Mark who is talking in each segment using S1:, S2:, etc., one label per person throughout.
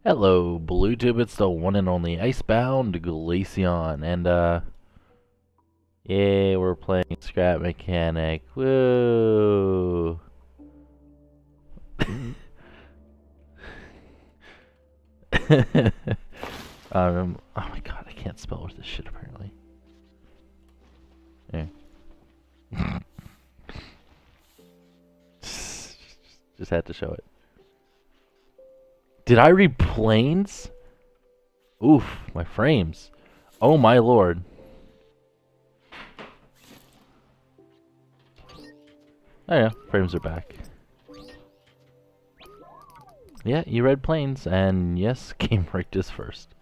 S1: Hello, Bluetooth. It's the one and only Icebound Glaceon, and yeah, we're playing Scrap Mechanic. Woo! Oh my god, I can't spell with this shit apparently. Yeah. Just had to show it. Did I read planes? Oof, my frames. Oh my lord. Oh yeah, frames are back. Yeah, you read planes, and yes, game ranked is first.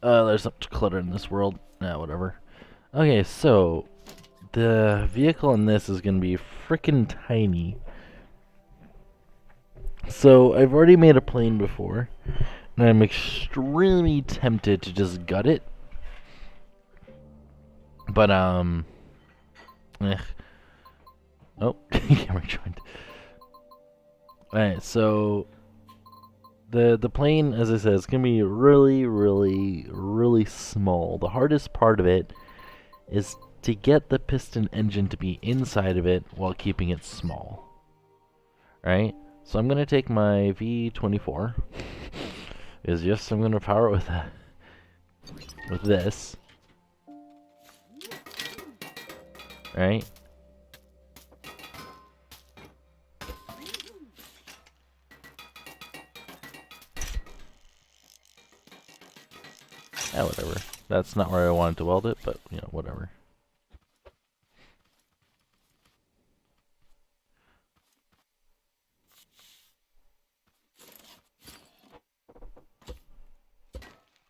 S1: There's so much clutter in this world. Nah, whatever. Okay, so the vehicle in this is gonna be freaking tiny. So I've already made a plane before, and I'm extremely tempted to just gut it. But eh. Oh, camera joined. Alright, so the plane, as I said, is gonna be really, really, really small. The hardest part of it is to get the piston engine to be inside of it while keeping it small. Right? So I'm gonna take my V24. Is yes, I'm gonna power it with this. Right? Yeah, whatever. That's not where I wanted to weld it, but you know, whatever.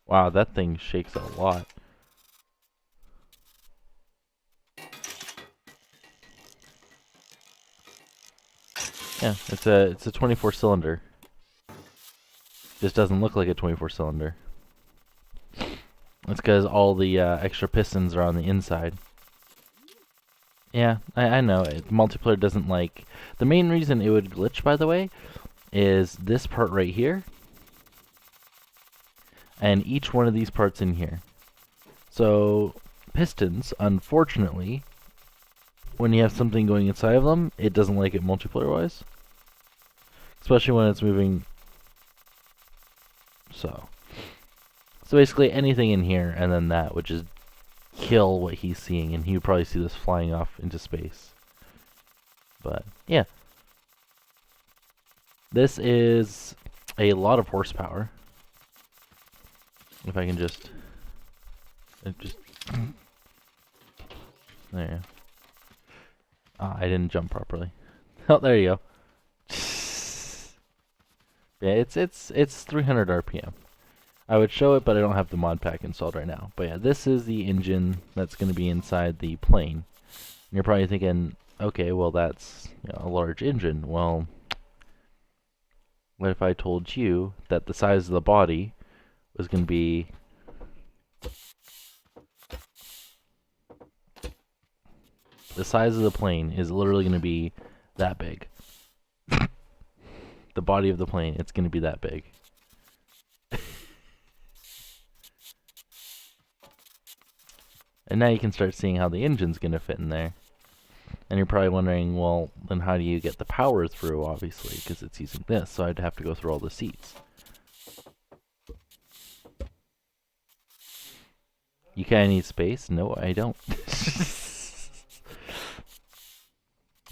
S1: Wow, that thing shakes a lot. Yeah, it's a 24 cylinder. Just doesn't look like a 24 cylinder. It's because all the extra pistons are on the inside. Yeah, I know. Multiplayer doesn't like... The main reason it would glitch, by the way, is this part right here. And each one of these parts in here. So, pistons, unfortunately, when you have something going inside of them, it doesn't like it multiplayer-wise. Especially when it's moving... So basically anything in here, and then that would just kill what he's seeing, and he would probably see this flying off into space. But, yeah. This is a lot of horsepower. If I can just... There. Ah, I didn't jump properly. Oh, there you go. Yeah, it's 300 RPM. I would show it, but I don't have the mod pack installed right now. But yeah, this is the engine that's going to be inside the plane. And you're probably thinking, okay, well that's a large engine. Well, what if I told you that the size of the body was going to be the size of the plane is literally going to be that big. The body of the plane, it's going to be that big. And now you can start seeing how the engine's going to fit in there. And you're probably wondering, well, then how do you get the power through, obviously, because it's using this, so I'd have to go through all the seats. You kind of need space? No, I don't.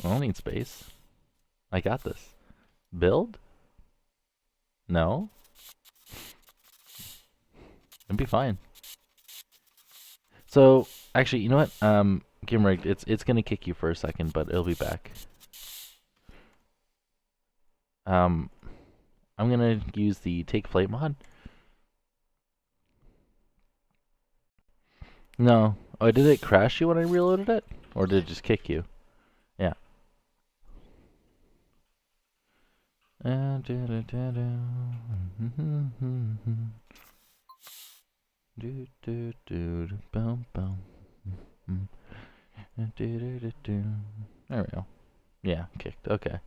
S1: I don't need space. I got this. Build? No? It'd be fine. So, actually, you know what? Game rigged. It's gonna kick you for a second, but it'll be back. I'm gonna use the take flight mod. No. Oh, did it crash you when I reloaded it? Or did it just kick you? Yeah. There we go. Yeah, kicked. Okay.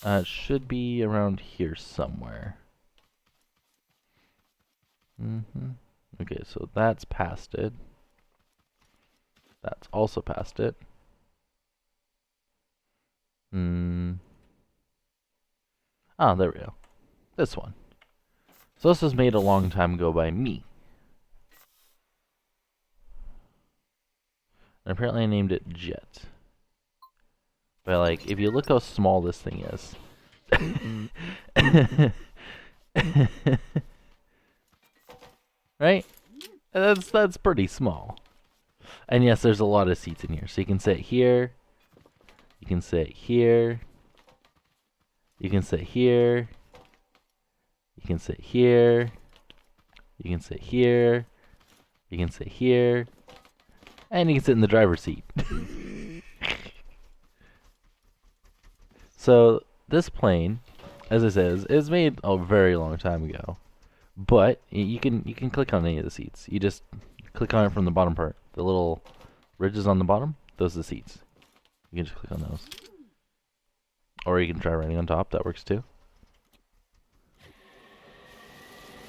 S1: It should be around here somewhere. Okay, so that's past it. That's also past it. Oh, there we go. This one. So this was made a long time ago by me. And apparently I named it Jet. But like, if you look how small this thing is. Right? That's pretty small. And yes, there's a lot of seats in here. So you can sit here. You can sit here. You can sit here. You can sit here. You can sit here. You can sit here. And you can sit in the driver's seat. So this plane, as it says, is made a very long time ago. But you can click on any of the seats. You just click on it from the bottom part. The little ridges on the bottom, those are the seats. You can just click on those. Or you can try riding on top, that works too.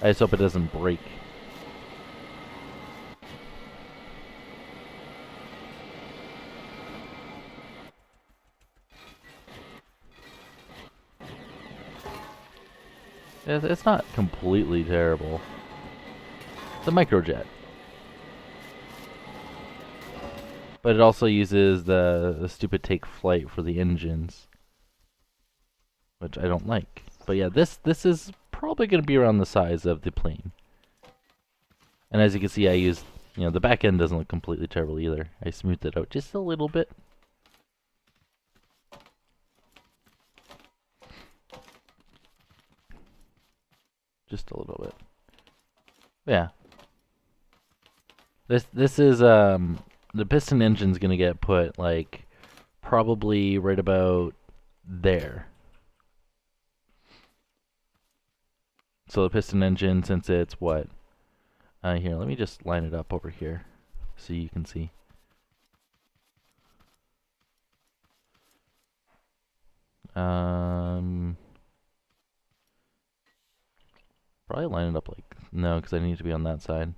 S1: I just hope it doesn't break. It's not completely terrible. It's a microjet. But it also uses the stupid take flight for the engines, which I don't like. But yeah, this is probably going to be around the size of the plane. And as you can see, I used, the back end doesn't look completely terrible either. I smoothed it out just a little bit. Just a little bit. Yeah. This is the piston engine's gonna get put like probably right about there. So the piston engine, since it's what? Here, let me just line it up over here so you can see. Probably line it up like, no, because I need to be on that side.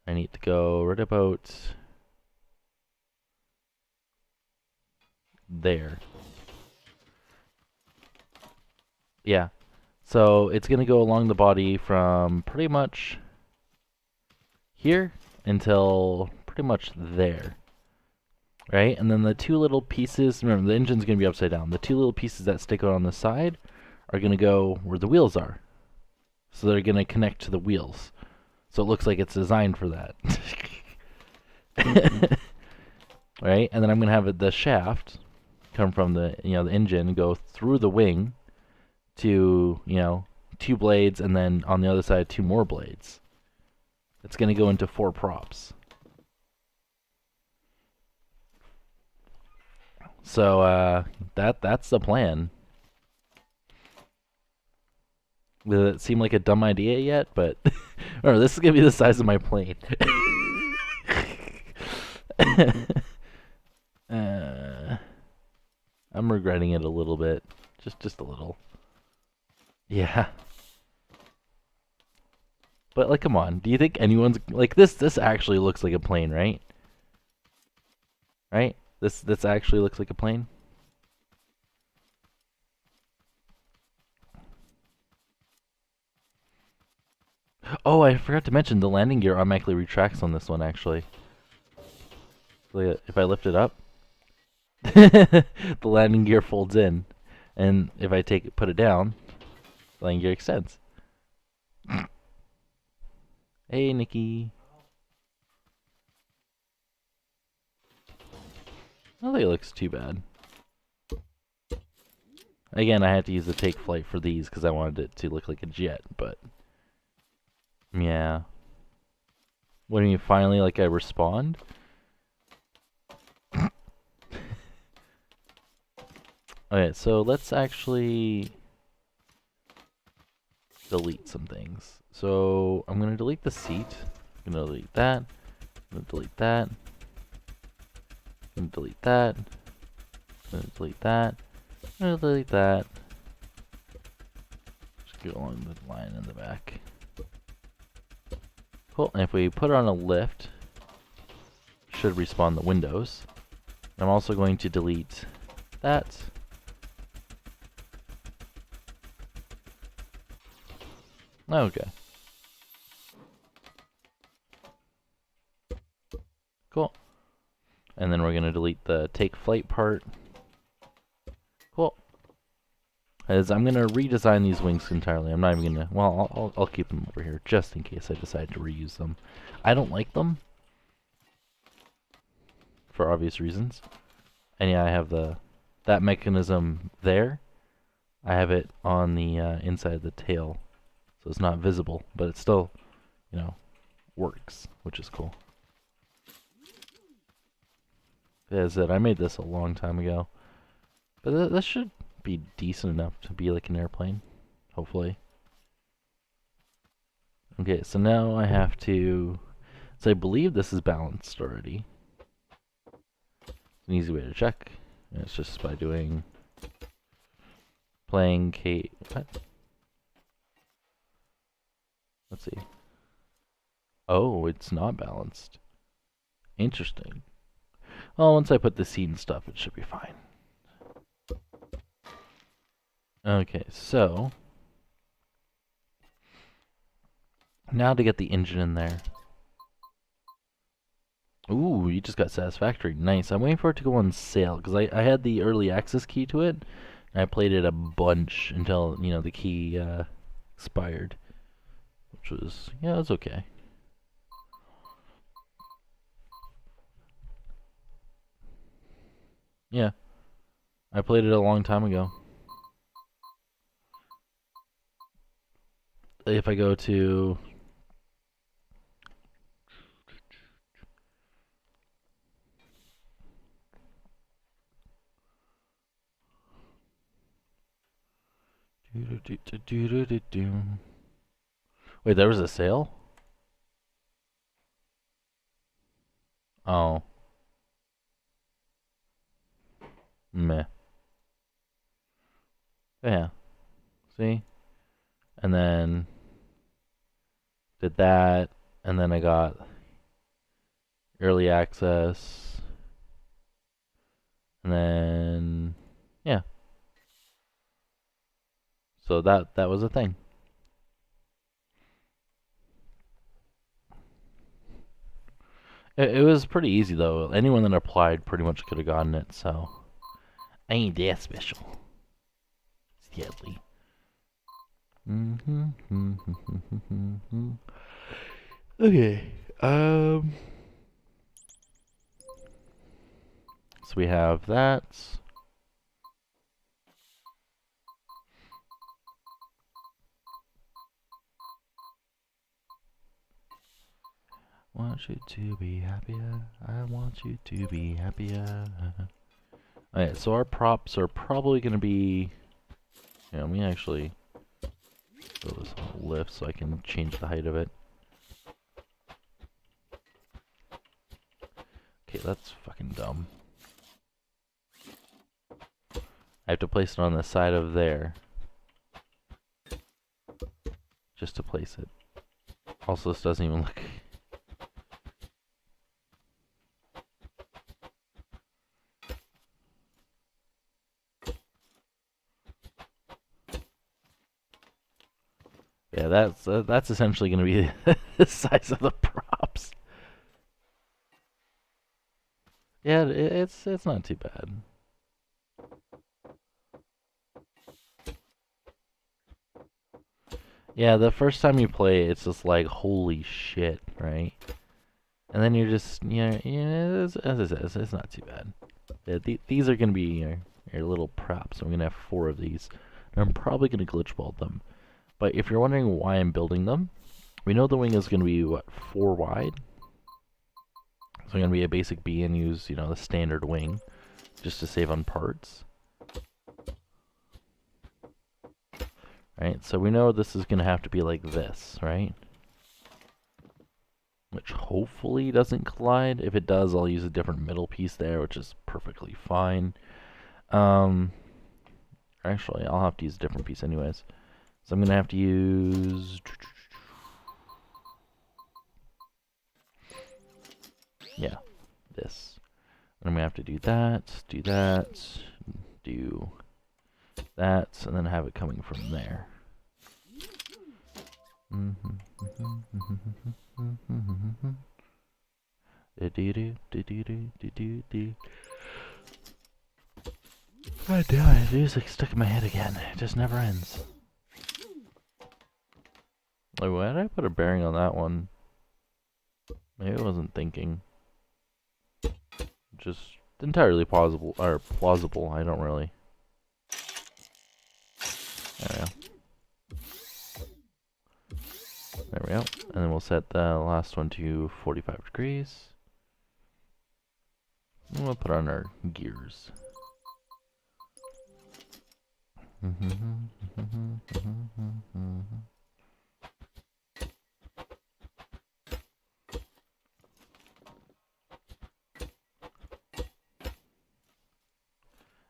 S1: I need to go right about there. Yeah. So it's going to go along the body from pretty much here until pretty much there. Right? And then the two little pieces, remember the engine's going to be upside down. The two little pieces that stick out on the side are going to go where the wheels are. So they're going to connect to the wheels. So it looks like it's designed for that. Right? And then I'm going to have the shaft come from the, the engine, go through the wing to, 2 blades, and then on the other side 2 more blades. It's going to go into 4 props. So that's the plan. Does it seem like a dumb idea yet? But remember, this is gonna be the size of my plane. I'm regretting it a little bit, just a little. Yeah. But like, come on. Do you think anyone's like this? This actually looks like a plane, right? Right? This actually looks like a plane. Oh, I forgot to mention the landing gear automatically retracts on this one, actually. If I lift it up, the landing gear folds in, and if I put it down, the landing gear extends. Hey, Nikki. I don't think it looks too bad. Again, I had to use the take flight for these because I wanted it to look like a jet, but yeah. What do you mean, finally, like I respond? Okay, so let's actually delete some things. So I'm gonna delete the seat. I'm gonna delete that. I'm gonna delete that. I'm gonna delete that. I'm gonna delete that. I'm gonna delete that. Just go along the line in the back. Cool, and if we put it on a lift, should respawn the windows. I'm also going to delete that. Okay. Cool. And then we're going to delete the take flight part. Cool. As I'm going to redesign these wings entirely. I'm not even going to... Well, I'll keep them over here just in case I decide to reuse them. I don't like them. For obvious reasons. And yeah, I have that mechanism there. I have it on the inside of the tail. So it's not visible. But it still, you know, works. Which is cool. As I said, I made this a long time ago. But this should be decent enough to be like an airplane. Hopefully. Okay, so now I have to... So I believe this is balanced already. An easy way to check. And it's just by doing... Playing K... What? Let's see. Oh, it's not balanced. Interesting. Well, once I put the seat and stuff, it should be fine. Okay, so... Now to get the engine in there. Ooh, you just got Satisfactory. Nice. I'm waiting for it to go on sale, because I had the early access key to it, and I played it a bunch until, you know, the key expired. Which was, yeah, it was okay. Yeah. I played it a long time ago. If I go to... Wait, there was a sale? Oh. Meh. Yeah. See? And then... Did that, and then I got... Early access. And then... Yeah. So that was a thing. It was pretty easy though. Anyone that applied pretty much could have gotten it, so I ain't that special. Sadly. Okay. So we have that. Want you to be happier. I want you to be happier. Alright, so our props are probably going to be... Yeah, let me actually build this on a lift so I can change the height of it. Okay, that's fucking dumb. I have to place it on the side of there. Just to place it. Also, this doesn't even look... Yeah, that's essentially going to be the size of the props. Yeah, it's not too bad. Yeah, the first time you play, it's just like, holy shit, right? And then you're just, yeah, as I said, it's not too bad. Yeah, these are going to be your little props. I'm going to have 4 of these. And I'm probably going to glitch bolt them. But if you're wondering why I'm building them, we know the wing is going to be, what, 4 wide? So I'm going to be a basic B and use, you know, the standard wing, just to save on parts. Right, so we know this is going to have to be like this, right? Which hopefully doesn't collide. If it does, I'll use a different middle piece there, which is perfectly fine. Actually, I'll have to use a different piece anyways. So I'm going to have to use... Yeah, this. And we have to do that, do that, do that, and then have it coming from there. God damn it, the music's stuck in my head again. It just never ends. Like, why did I put a bearing on that one? Maybe I wasn't thinking. Just entirely plausible, I don't really. There we go. There we go. And then we'll set the last one to 45 degrees. And we'll put on our gears.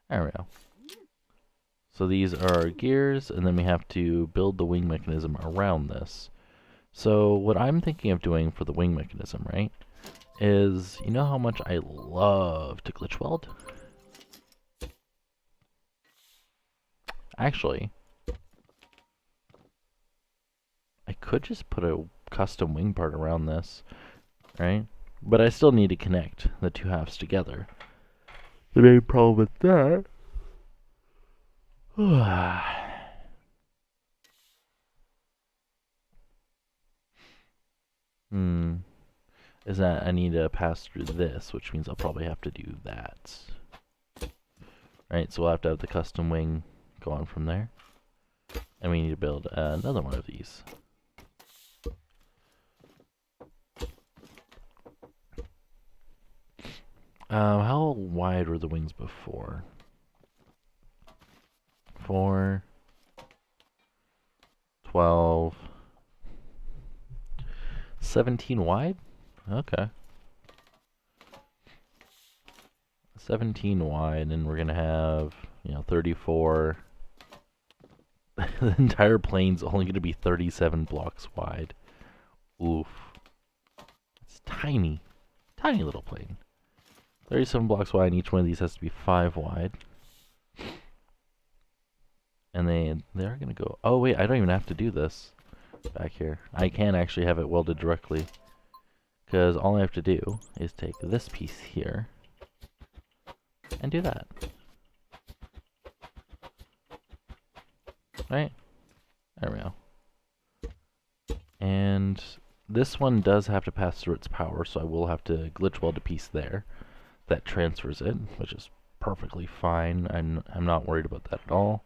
S1: There we go. So these are our gears, and then we have to build the wing mechanism around this. So what I'm thinking of doing for the wing mechanism, right, is, you know how much I love to glitch weld? Actually, I could just put a custom wing part around this, right? But I still need to connect the two halves together. The main problem with that is that I need to pass through this, which means I'll probably have to do that. Right, so we'll have to have the custom wing go on from there. And we need to build another one of these. How wide were the wings before? 4, 12, 17 wide? Okay. 17 wide, and we're gonna have, 34. The entire plane's only gonna be 37 blocks wide. Oof. It's tiny. Tiny little plane. 37 blocks wide, and each one of these has to be 5 wide. And they're gonna go... Oh wait, I don't even have to do this back here. I can actually have it welded directly. Because all I have to do is take this piece here and do that. Right? There we go. And this one does have to pass through its power, so I will have to glitch weld a piece there that transfers it, which is perfectly fine. I'm not worried about that at all.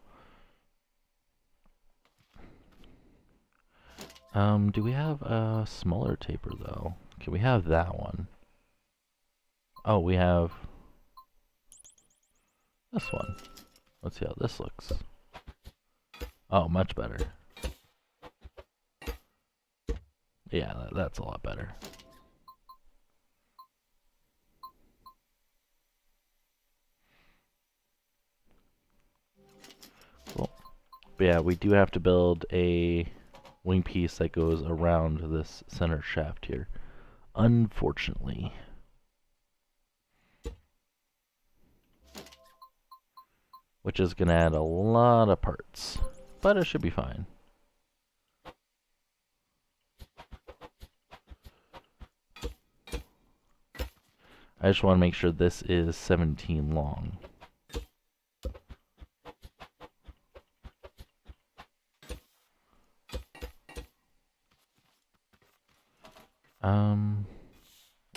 S1: Do we have a smaller taper though? Okay, we have that one. Oh, we have this one. Let's see how this looks. Oh, much better. Yeah, that's a lot better. Cool. But yeah, we do have to build a wing piece that goes around this center shaft here. Unfortunately. Which is going to add a lot of parts. But it should be fine. I just want to make sure this is 17 long.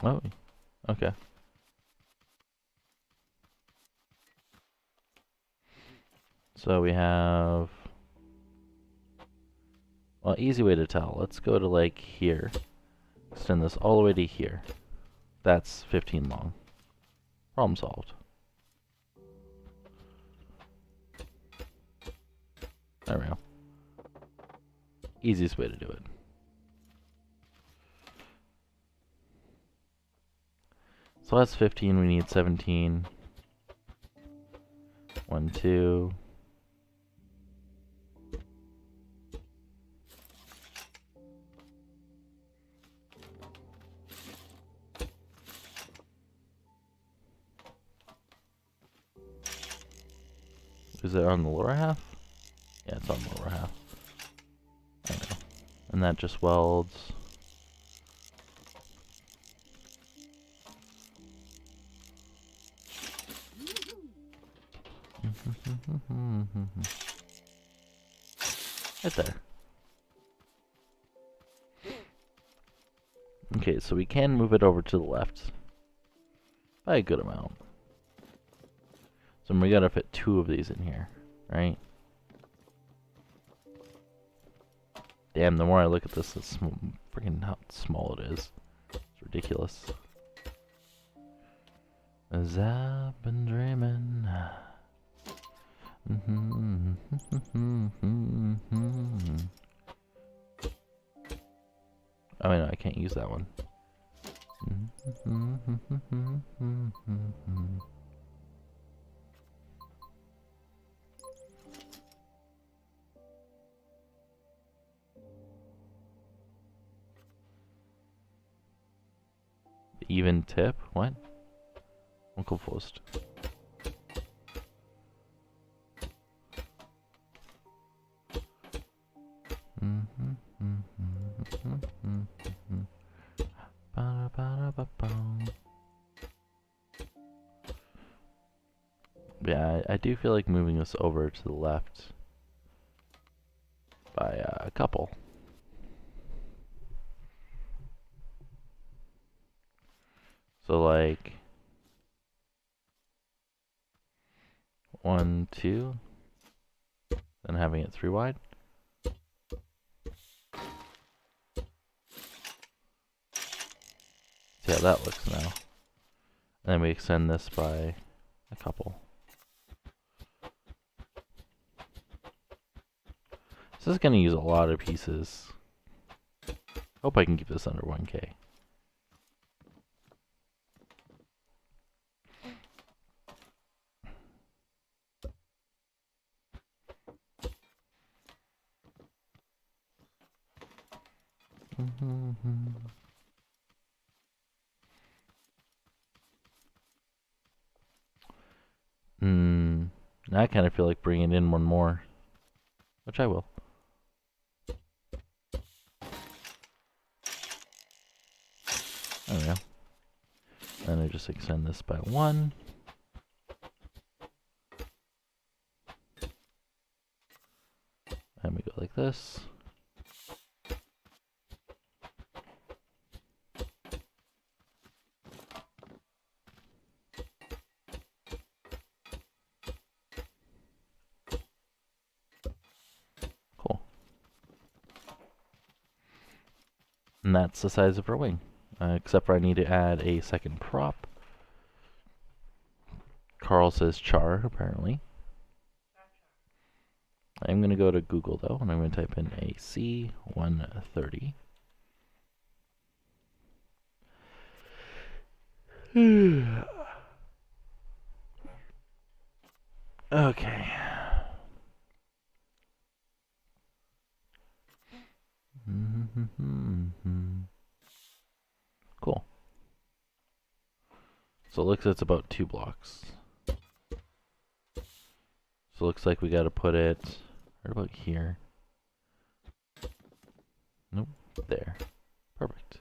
S1: Oh, okay. So we have... Well, easy way to tell. Let's go to like here. Extend this all the way to here. That's 15 long. Problem solved. There we go. Easiest way to do it. So that's 15, we need 17. 1, 2. Is it on the lower half? Yeah, it's on the lower half. I know. And that just welds. Right there. Okay, so we can move it over to the left by a good amount. So we gotta fit 2 of these in here, right? Damn, the more I look at this, it's freaking how small it is. It's ridiculous. As I've been dreaming. Oh, no, I can't use that one. Even tip? What? I'm confused. Yeah, I do feel like moving this over to the left by a couple. So like 1, 2, then having it 3 wide. See how that looks now. And then we extend this by a couple. So this is going to use a lot of pieces. Hope I can keep this under 1K. Now I kind of feel like bringing in one more, which I will. There we go. Then I just extend this by 1. And we go like this. Cool. And that's the size of our wing. Except for I need to add a second prop. Carl says char, apparently. I'm going to go to Google, though, and I'm going to type in AC 130. Okay. Cool. So it looks like it's about 2 blocks. So it looks like we got to put it right about here. Nope, there. Perfect.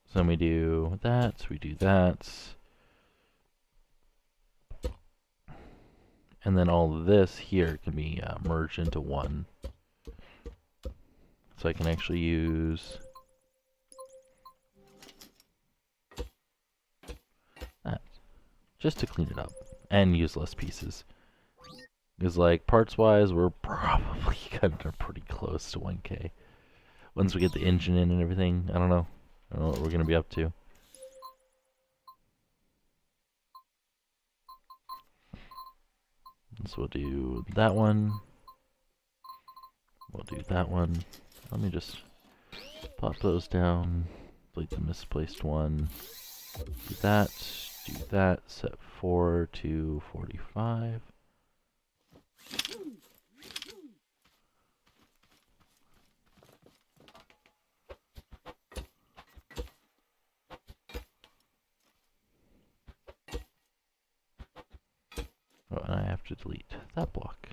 S1: So then we do that, we do that. And then all of this here can be merged into one. So I can actually use that just to clean it up and use less pieces. Because like parts wise, we're probably kind of pretty close to 1K. Once we get the engine in and everything, I don't know what we're gonna be up to. So we'll do that one. We'll do that one. Let me just pop those down. Delete the misplaced one. Do that. Do that. Set 4 to 45. Oh, and I have to delete that block.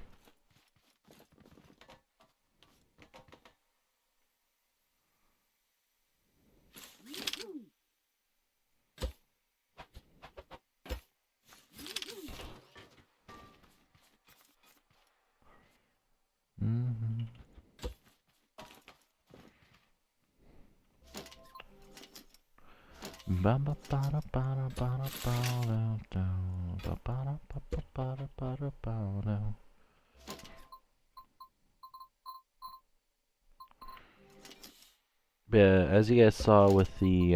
S1: Mm-hmm. Yeah, as you guys saw with the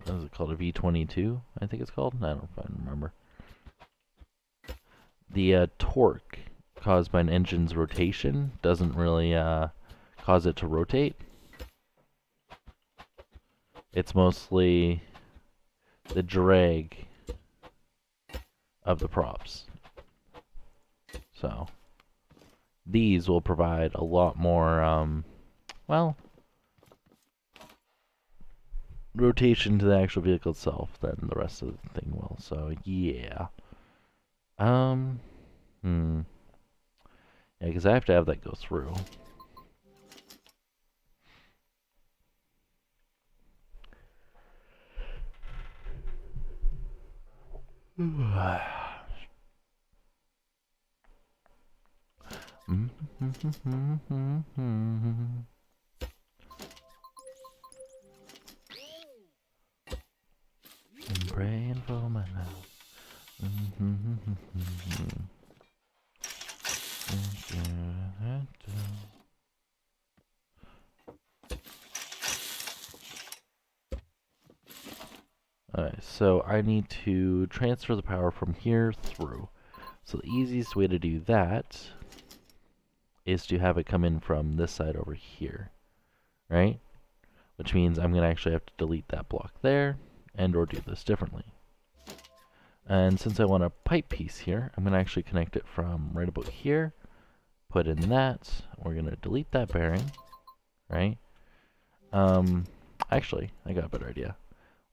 S1: what is it called, a V22? I think it's called. I don't remember. The torque caused by an engine's rotation doesn't really cause it to rotate. It's mostly the drag of the props. So these will provide a lot more, well, rotation to the actual vehicle itself than the rest of the thing will. So yeah. Yeah, because I have to have that go through. I'm praying for my life. Alright, so I need to transfer the power from here through. So the easiest way to do that is to have it come in from this side over here, right? Which means I'm going to actually have to delete that block there and or do this differently. And since I want a pipe piece here, I'm going to actually connect it from right about here, put in that, we're going to delete that bearing, right? Actually, I got a better idea.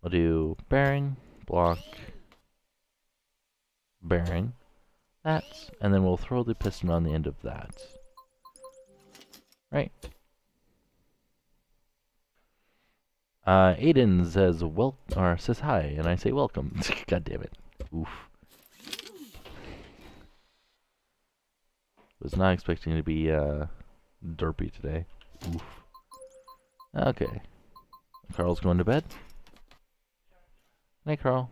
S1: We'll do bearing, block, bearing, that, and then we'll throw the piston on the end of that. Right. Aiden says says hi, and I say welcome. God damn it. Oof. Was not expecting to be derpy today. Oof. Okay. Carl's going to bed. Night, Carl.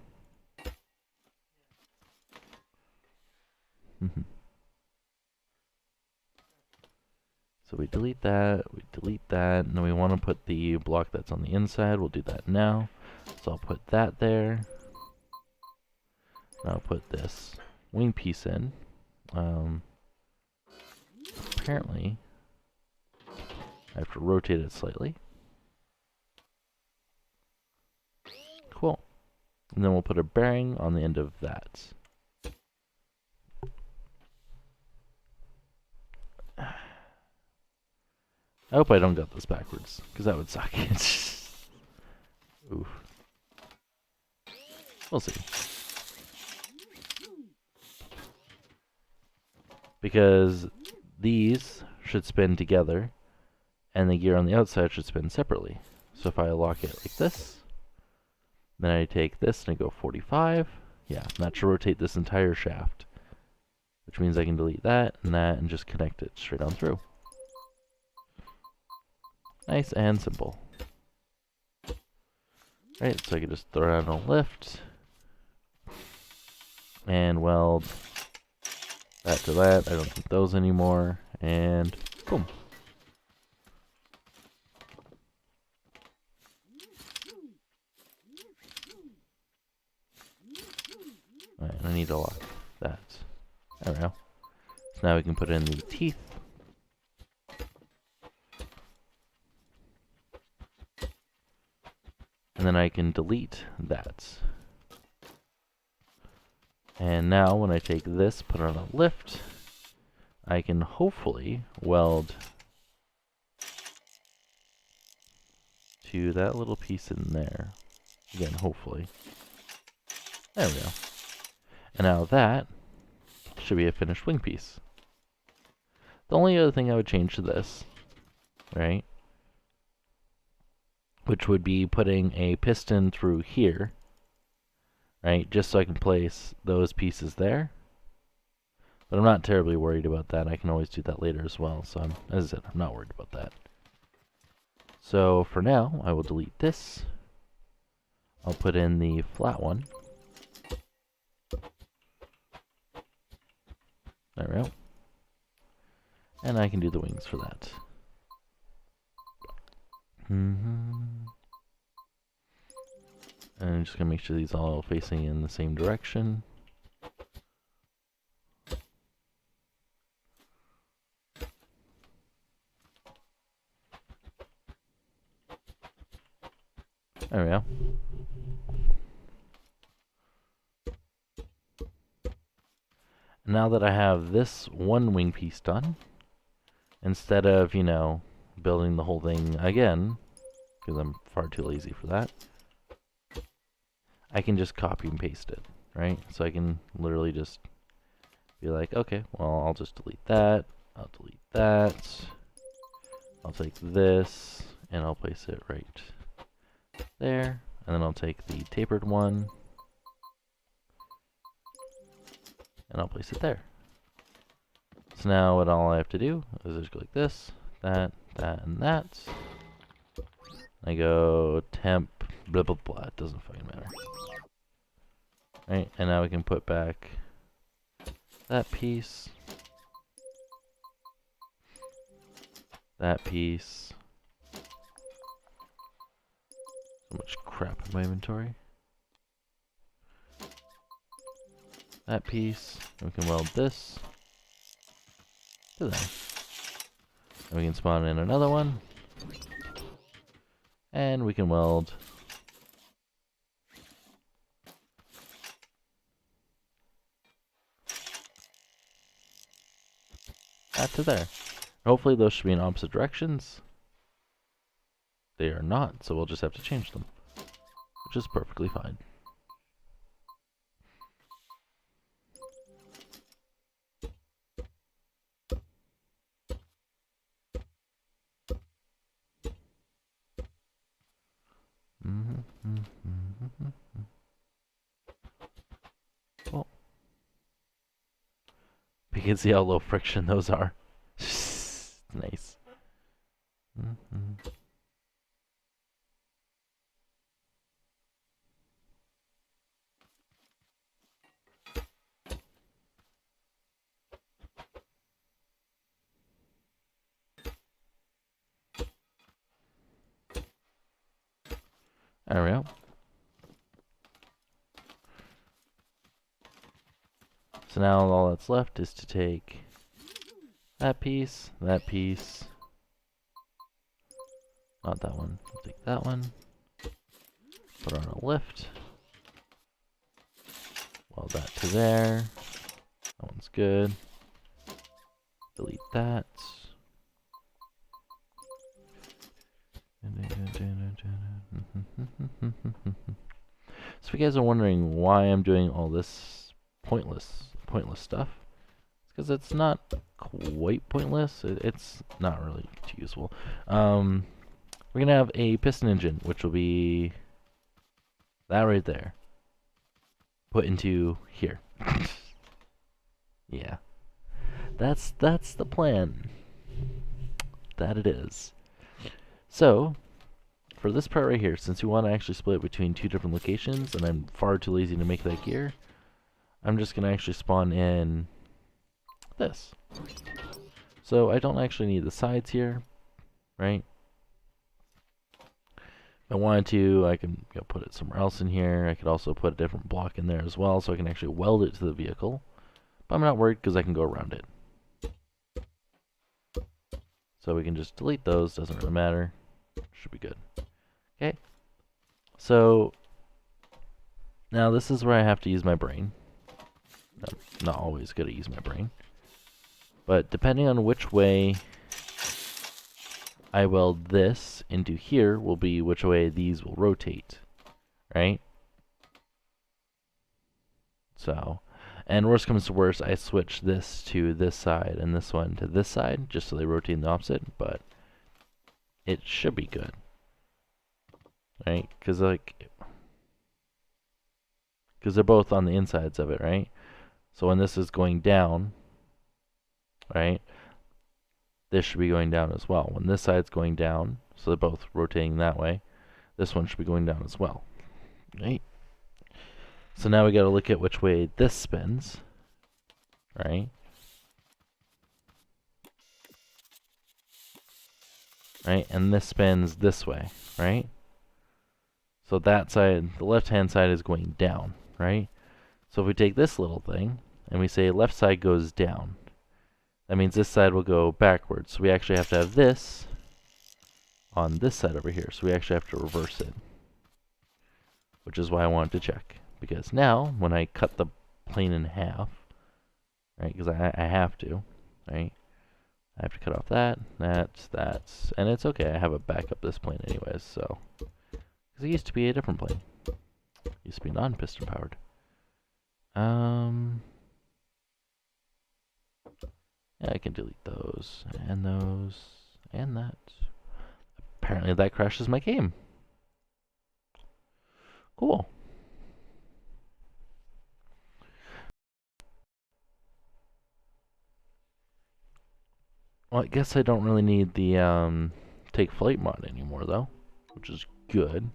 S1: So we delete that, and then we want to put the block that's on the inside. We'll do that now. So I'll put that there. Now I'll put this wing piece in. Apparently, I have to rotate it slightly. Cool. And then we'll put a bearing on the end of that. I hope I don't got this backwards, because that would suck. Oof. We'll see. Because these should spin together, and the gear on the outside should spin separately. So if I lock it like this, then I take this and I go 45. Yeah, that should rotate this entire shaft. Which means I can delete that and just connect it straight on through. Nice and simple. Right, so I can just throw it on a lift and weld that to that. I don't need those anymore, and boom. Alright, I need to lock that. There we go. So now we can put in the teeth. And then I can delete that. And now when I take this, put it on a lift, I can hopefully weld to that little piece in there. Again, hopefully. There we go. And now that should be a finished wing piece. The only other thing I would change to this, right, which would be putting a piston through here, right, just so I can place those pieces there. But I'm not terribly worried about that. I can always do that later as well. So as I said, I'm not worried about that. So for now, I will delete this. I'll put in the flat one. There we go. And I can do the wings for that. And I'm just going to make sure these all facing in the same direction. There we go. And now that I have this one wing piece done, instead of, you know, building the whole thing again, because I'm far too lazy for that, I can just copy and paste it, right? So I can literally just be like, okay, well, I'll just delete that, I'll delete that, I'll take this, and I'll place it right there, and then I'll take the tapered one, and I'll place it there. So now what all I have to do is just go like this, that, and that. I go temp, blah, blah, blah, it doesn't fucking matter. Right, and now we can put back that piece, that piece. So much crap in my inventory. That piece, and we can weld this to there. And we can spawn in another one. And we can weld that to there. Hopefully those should be in opposite directions. They are not, so we'll just have to change them, which is perfectly fine. Well, you can see how low friction those are. Nice. There we go. So now all that's left is to take that piece, not that one, we'll take that one, put on a lift, weld that to there, that one's good, delete that. So if you guys are wondering why I'm doing all this pointless stuff, it's because it's not quite pointless. It's not really too useful. We're gonna have a piston engine, which will be that right there, put into here. Yeah, that's the plan. That it is. So for this part right here, since we want to actually split it between two different locations, and I'm far too lazy to make that gear, I'm just going to actually spawn in this. So I don't actually need the sides here, right? If I wanted to, I can put it somewhere else in here. I could also put a different block in there as well, so I can actually weld it to the vehicle. But I'm not worried because I can go around it. So we can just delete those, doesn't really matter. Should be good. Okay. So now this is where I have to use my brain. I'm not always good at using my brain. But depending on which way I weld this into here will be which way these will rotate, right? So, and worst comes to worst, I switch this to this side and this one to this side, just so they rotate in the opposite, but it should be good. Right? Because they're both on the insides of it, right? So when this is going down, right, this should be going down as well. When this side's going down, so they're both rotating that way, this one should be going down as well, right? So now we got to look at which way this spins, right? Right, and this spins this way, right? So that side, the left-hand side is going down, right? So if we take this little thing and we say left side goes down, that means this side will go backwards. So we actually have to have this on this side over here. So we actually have to reverse it, which is why I wanted to check. Because now, when I cut the plane in half, right, because I have to, right, I have to cut off that, and it's okay. I have a backup this plane anyways, so. Because it used to be a different plane. It used to be non-piston powered. Yeah, I can delete those, and that. Apparently that crashes my game. Cool. Well, I guess I don't really need the take flight mod anymore though, which is good.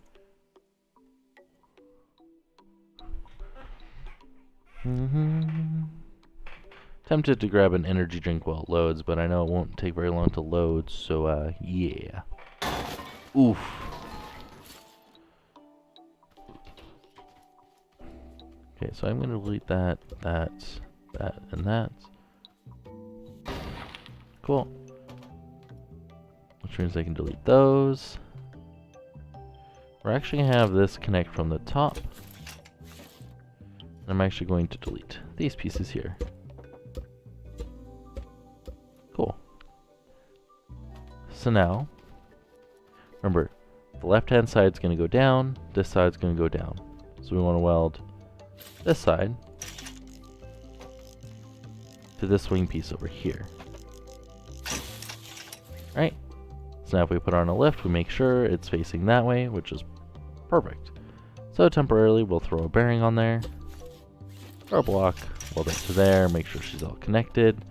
S1: Tempted to grab an energy drink while it loads, but I know it won't take very long to load, so yeah. Oof. Okay, so I'm gonna delete that, and that. Cool. Which means I can delete those. We're actually gonna have this connect from the top. I'm actually going to delete these pieces here. Cool. So now, remember, the left-hand side's going to go down, this side's going to go down. So we want to weld this side to this wing piece over here. Right? So now if we put on a lift, we make sure it's facing that way, which is perfect. So temporarily, we'll throw a bearing on there. Throw a block, weld it to there, make sure she's all connected.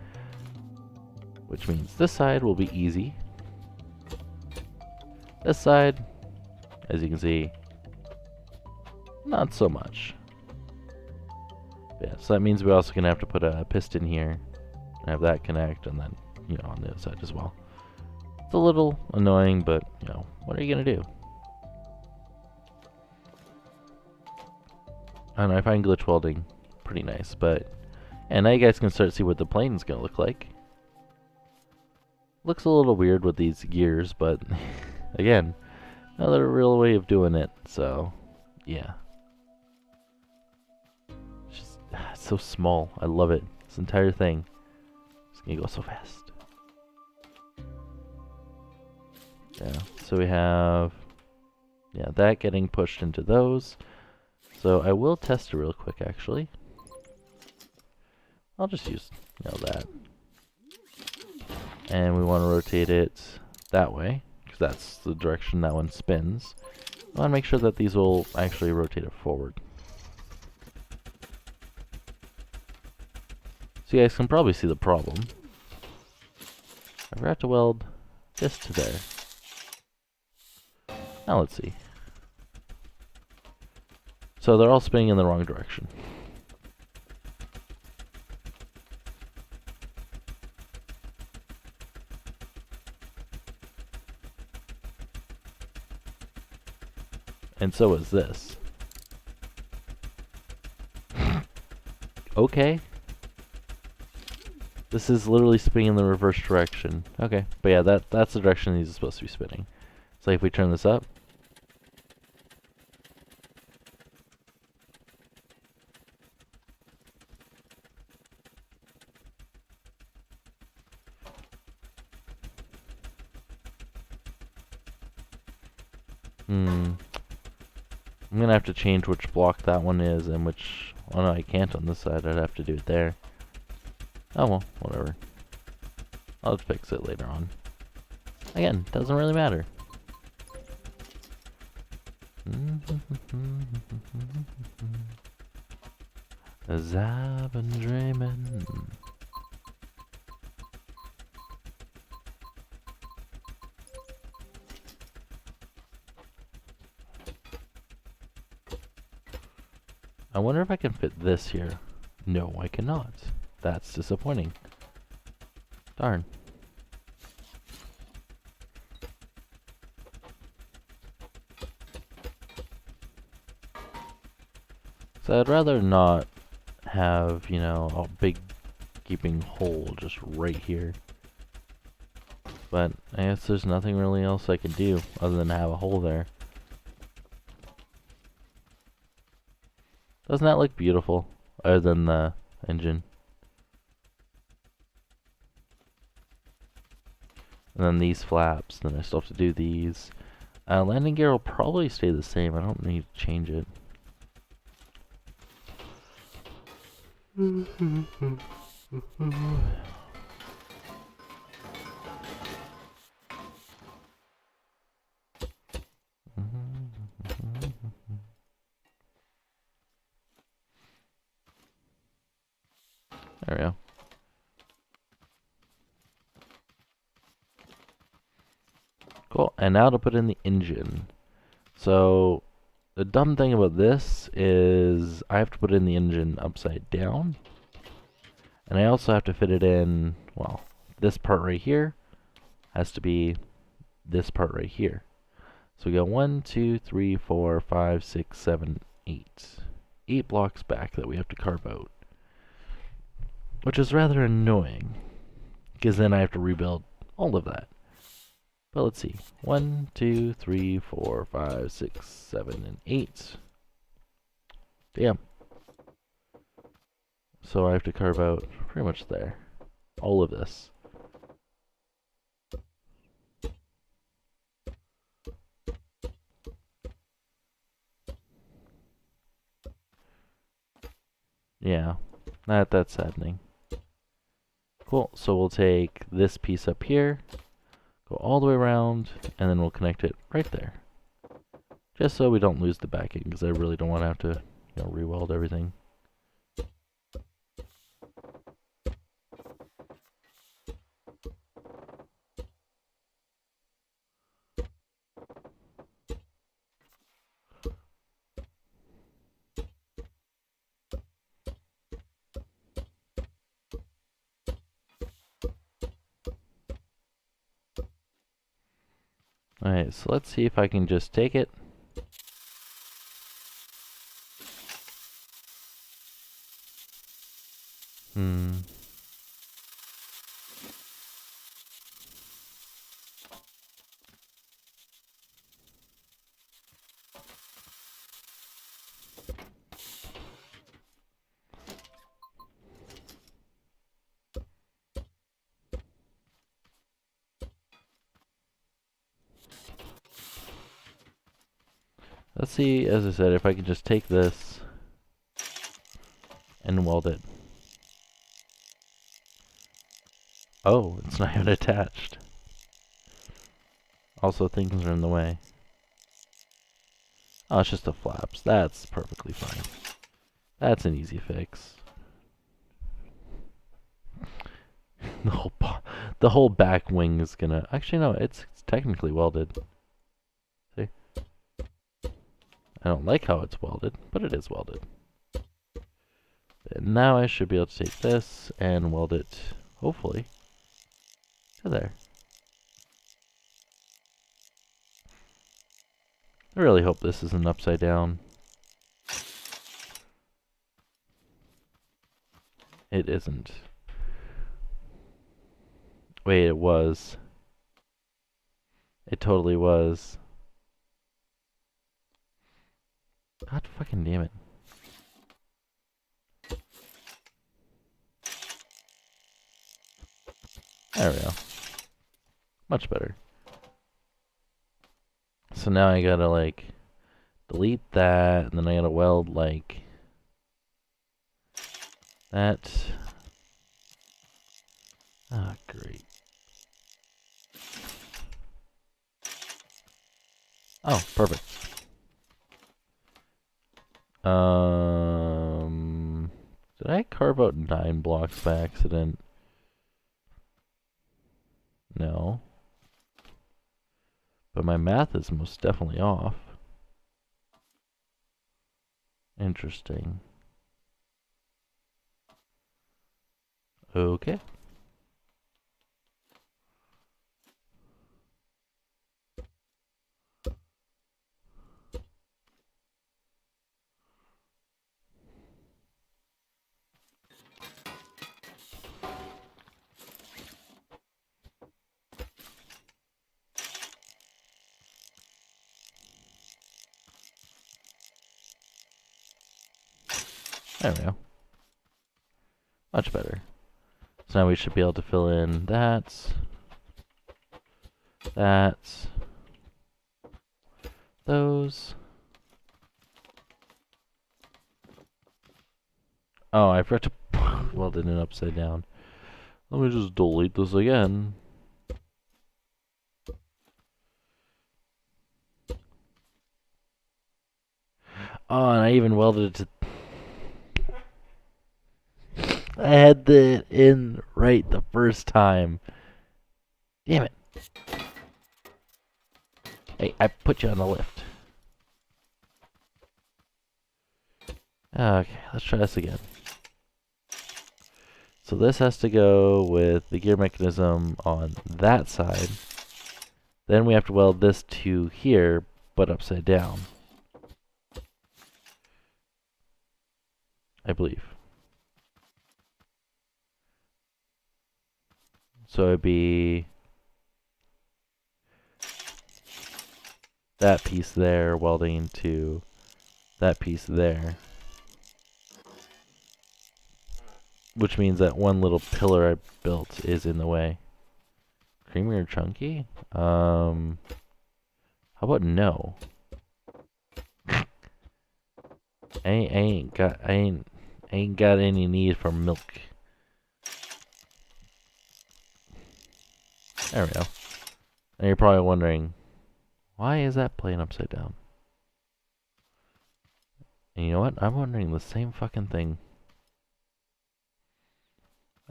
S1: Which means this side will be easy. This side, as you can see, not so much. Yeah, so that means we're also gonna have to put a piston here and have that connect, and then, you know, on the other side as well. It's a little annoying, but, you know, what are you gonna do? I don't know, I find glitch welding pretty nice, but, and now you guys can start to see what the plane's gonna look like. Looks a little weird with these gears, but again, another real way of doing it, so yeah. It's so small. I love it. This entire thing. It's gonna go so fast. Yeah, so we have, yeah, that getting pushed into those. So I will test it real quick, actually. I'll just use, you know, that. And we want to rotate it that way, because that's the direction that one spins. I want to make sure that these will actually rotate it forward. So you guys can probably see the problem. I forgot to weld this to there. Now let's see. So they're all spinning in the wrong direction. And so is this. Okay. This is literally spinning in the reverse direction. Okay, but yeah, that's the direction these are supposed to be spinning. So if we turn this up. I'm gonna have to change which block that one is and which Oh no, I can't on this side. I'd have to do it there. Oh well, whatever. I'll just fix it later on. Again, doesn't really matter. As I've been dreaming. I wonder if I can fit this here. No, I cannot. That's disappointing. Darn. So I'd rather not have, you know, a big gaping hole just right here. But I guess there's nothing really else I can do other than have a hole there. Doesn't that look beautiful? Other than the engine. And then these flaps, then I still have to do these. Landing gear will probably stay the same. I don't need to change it. There we go. Cool, and now to put in the engine. So, the dumb thing about this is I have to put in the engine upside down. And I also have to fit it in, well, this part right here has to be this part right here. So we go 1, 2, 3, 4, 5, 6, 7, 8. 8 blocks back that we have to carve out. Which is rather annoying, because then I have to rebuild all of that. But let's see. 1, 2, 3, 4, 5, 6, 7, and 8. Damn. So I have to carve out pretty much there. All of this. Yeah, that's saddening. Cool, so we'll take this piece up here, go all the way around, and then we'll connect it right there. Just so we don't lose the backing, because I really don't want to have to, you know, re-weld everything. Alright, so let's see if I can just take it. Let's see, as I said, if I can just take this and weld it. Oh, it's not even attached. Also, things are in the way. Oh, it's just the flaps. That's perfectly fine. That's an easy fix. The whole back wing is gonna... Actually, no, it's technically welded. See? I don't like how it's welded, but it is welded. And now I should be able to take this and weld it, hopefully, to there. I really hope this isn't upside down. It isn't. Wait, it was. It totally was. God fucking damn it. There we go. Much better. So now I gotta, like, delete that, and then I gotta weld, like, That. Ah, great. Oh, perfect. Did I carve out 9 blocks by accident? No. But my math is most definitely off. Interesting. Okay. There we go. Much better. So now we should be able to fill in that, those. Oh, I forgot to weld it upside down. Let me just delete this again. Oh, and I even welded it to... I had it in right the first time. Damn it. Hey, I put you on the lift. Okay, let's try this again. So this has to go with the gear mechanism on that side. Then we have to weld this to here, but upside down. I believe. So it'd be that piece there welding to that piece there. Which means that one little pillar I built is in the way. Creamy or chunky? How about no? I ain't got any need for milk. There we go. And you're probably wondering, why is that plane upside down? And you know what? I'm wondering the same fucking thing.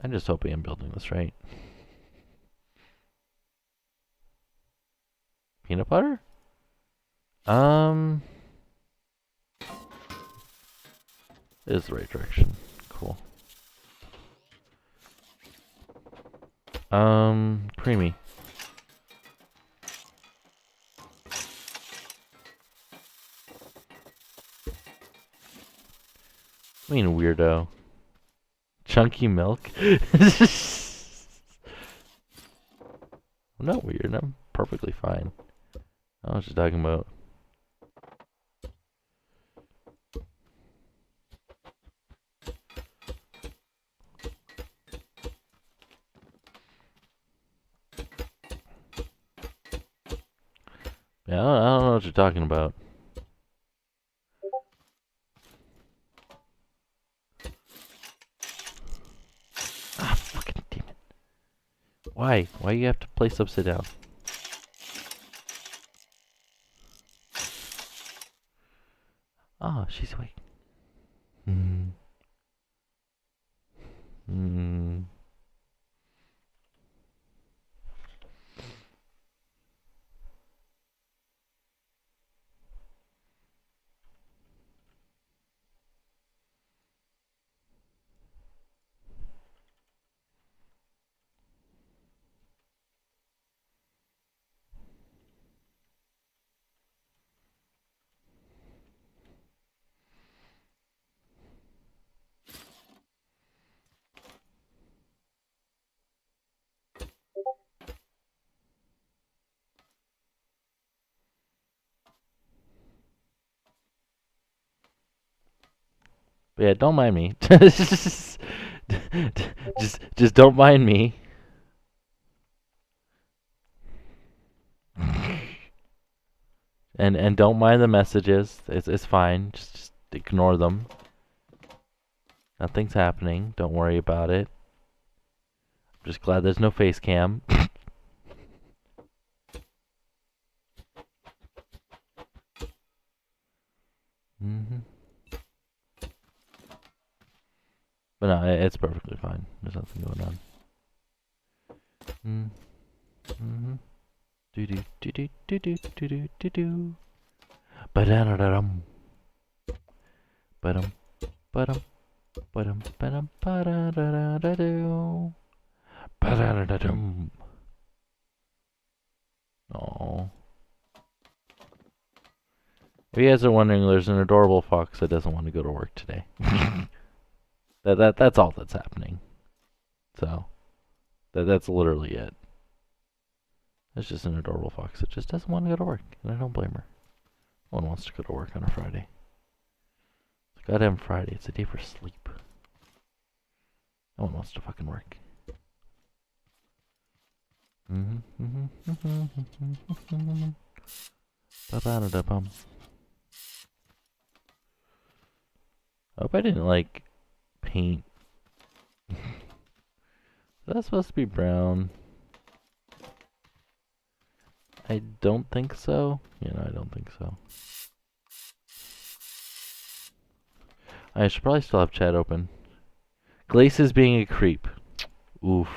S1: I'm just hoping I'm building this right. Peanut butter? Is the right direction. Cool. Creamy. I mean, weirdo. Chunky milk? I'm not weird. I'm perfectly fine. I was just talking about. Yeah, I don't know what you're talking about. Ah, fucking damn it. Why? Why you have to place upside down? Oh, she's awake. Hmm. Hmm. But yeah, don't mind me. just don't mind me. And don't mind the messages. It's fine. Just ignore them. Nothing's happening. Don't worry about it. I'm just glad there's no face cam. Mm-hmm. But no, it's perfectly fine. There's nothing going on. Mm-hmm. Do do do do do do do do do do. Ba-da-da-da-dum. Ba-dum. Ba-dum. Ba-dum. Ba-dum. Ba-da-da-da-da-do. Ba-da-da-da-dum. Aww. If you guys are wondering, there's an adorable fox that doesn't want to go to work today. That's all that's happening. So that's literally it. It's just an adorable fox that just doesn't want to go to work, and I don't blame her. No one wants to go to work on a Friday. It's a goddamn Friday. It's a day for sleep. No one wants to fucking work. Ba-ba-da-da-bum. I hope I didn't like paint. That's supposed to be brown. I don't think so. I don't think so. I should probably still have chat open. Glace is being a creep. Oof.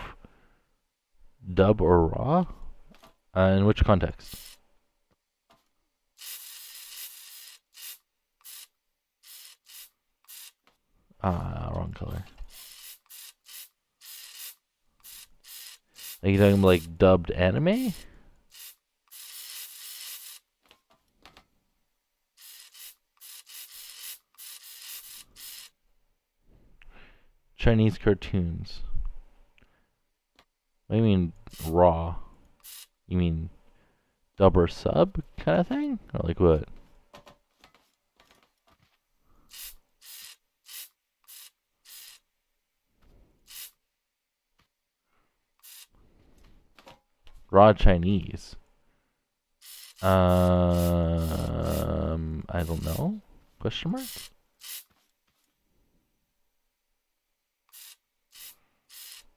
S1: Dub or raw? In which context? Wrong color. Are you talking like dubbed anime? Chinese cartoons. What do you mean raw? You mean dub or sub kind of thing? Or like what? Raw Chinese. I don't know. Question mark?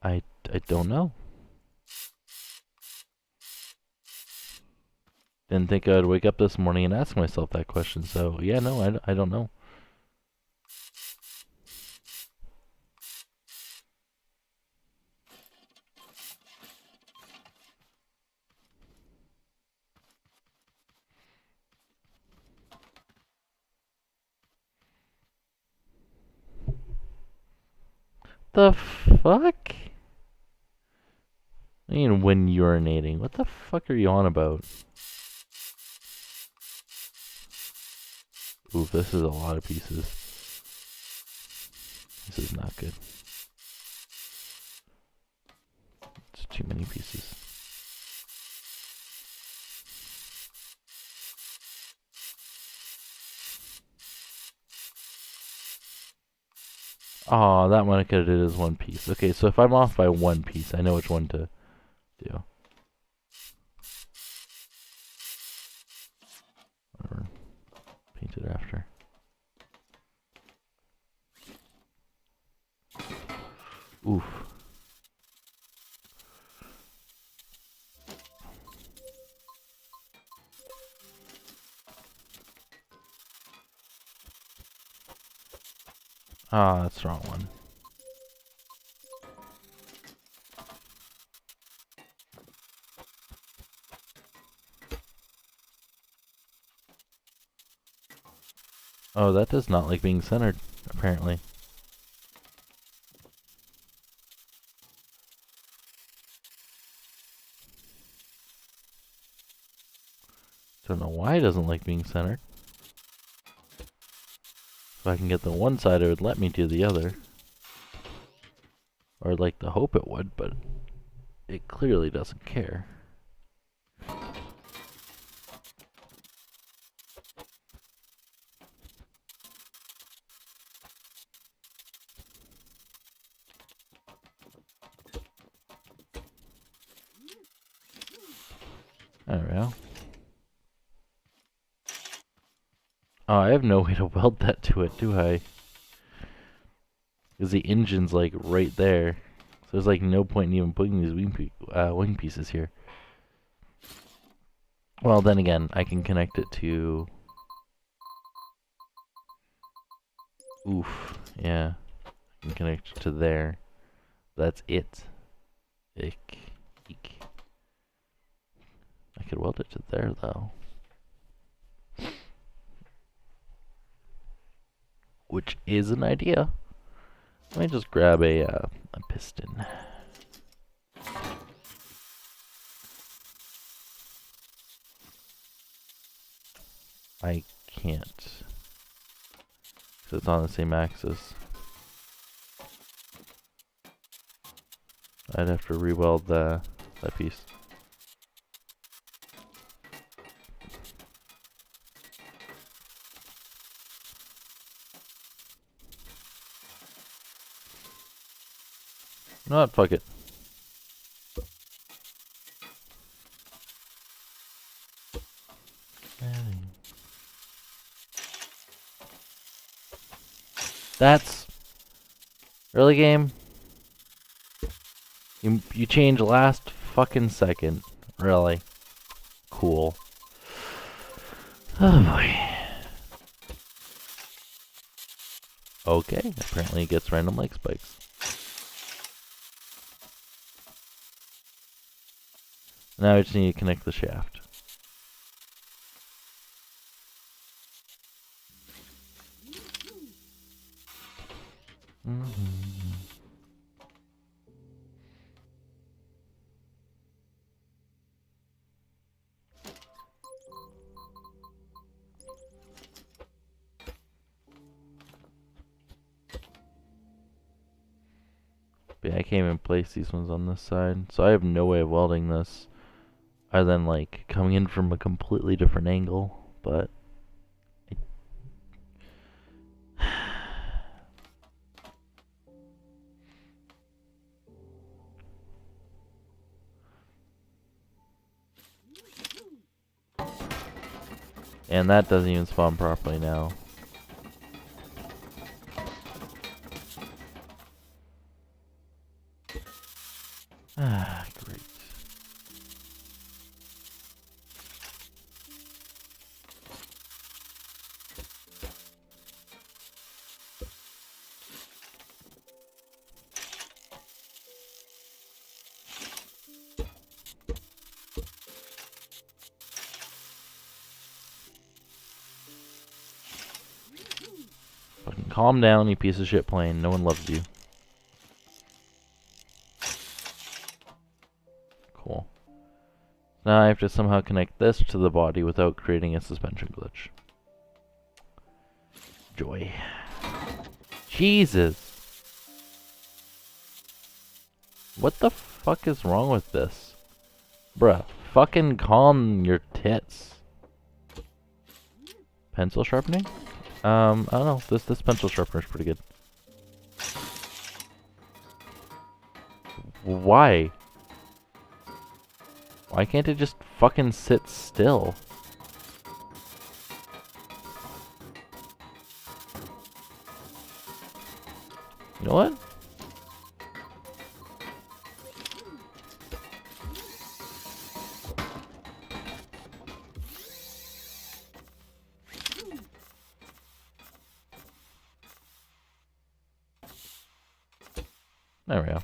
S1: I don't know. Didn't think I'd wake up this morning and ask myself that question. So yeah, no, I don't know. The fuck? I mean, when urinating. What the fuck are you on about? Ooh, this is a lot of pieces. This is not good. It's too many pieces. Oh, that one I could have did as one piece. Okay, so if I'm off by one piece, I know which one to do. Or paint it after. Oof. Ah, that's the wrong one. Oh, that does not like being centered, apparently. Don't know why it doesn't like being centered. If I can get the one side, it would let me do the other. Or I'd like to hope it would, but it clearly doesn't care. There we go. Oh, I have no way to weld that to it, do I? Because the engine's like right there. So there's like no point in even putting these wing pieces here. Well, then again, I can connect it to... Oof, yeah. I can connect it to there. That's it. Eek. Eek. I could weld it to there, though. Which is an idea. Let me just grab a piston. I can't. So it's on the same axis. I'd have to re-weld that piece. No, fuck it. That's really game. You change last fucking second. Really cool. Oh boy. Okay, apparently it gets random leg spikes. Now I just need to connect the shaft. But yeah, I can't even place these ones on this side, so I have no way of welding this other than like coming in from a completely different angle, but and that doesn't even spawn properly now. Ah, great. Fucking calm down, you piece of shit plane. No one loves you. Cool. Now I have to somehow connect this to the body without creating a suspension glitch. Joy. Jesus! What the fuck is wrong with this? Bruh, fucking calm your tits. Pencil sharpening? I don't know. This pencil sharpener is pretty good. Why? Why can't it just fucking sit still? You know what? There we go.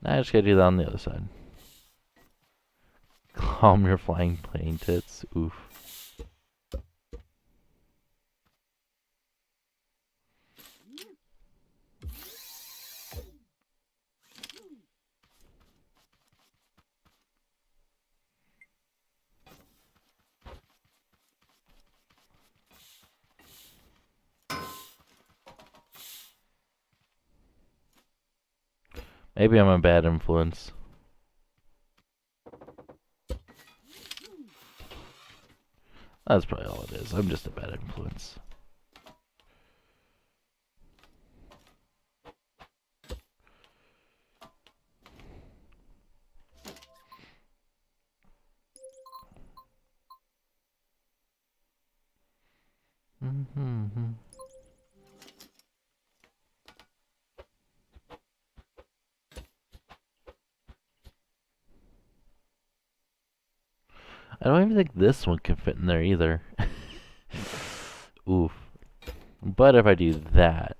S1: Now I just gotta do that on the other side. Calm your flying plane tits. Oof. Maybe I'm a bad influence. That's probably all it is. I'm just a bad influence. I don't even think this one can fit in there either. Oof. But if I do that,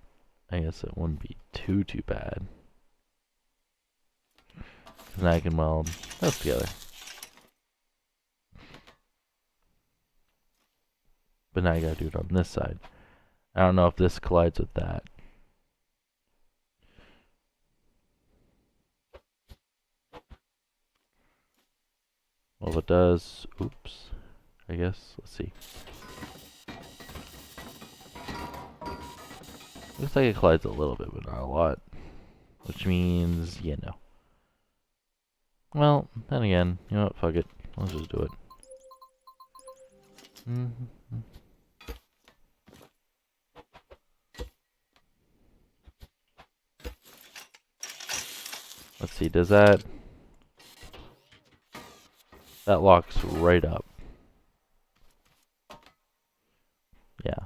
S1: I guess it wouldn't be too bad. Because now I can weld those together. But now I gotta do it on this side. I don't know if this collides with that. Well, if it does, oops. I guess, let's see. Looks like it collides a little bit, but not a lot. Which means, yeah, no. Well, then again, you know what, fuck it. Let's just do it. Let's see, does that... That locks right up. Yeah.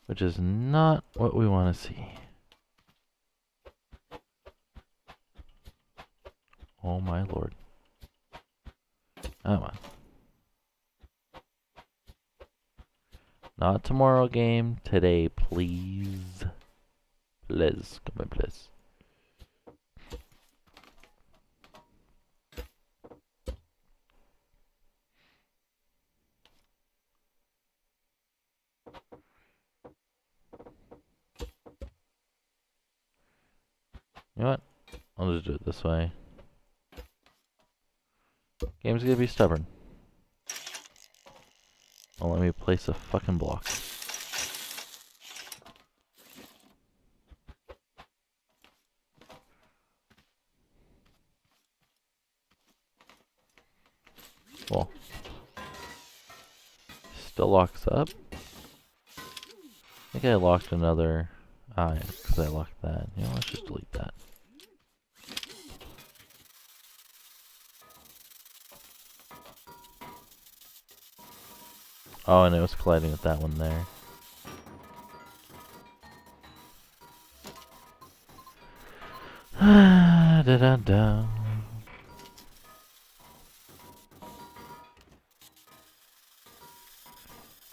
S1: Which is not what we want to see. Oh my lord. Come on. Not tomorrow game, today, please. Please, come on, please. You know what? I'll just do it this way. Game's gonna be stubborn. Oh, let me place a fucking block. Well, still locks up. I think I locked another. Ah, yeah, because I locked that. You know, let's just delete that. Oh, and it was colliding with that one there. Da da da.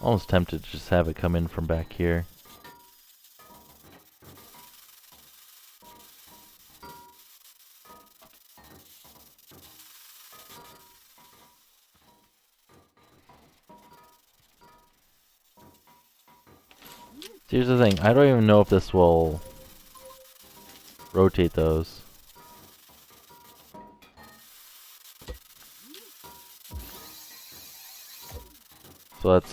S1: Almost tempted to just have it come in from back here. Here's the thing, I don't even know if this will rotate those. So let's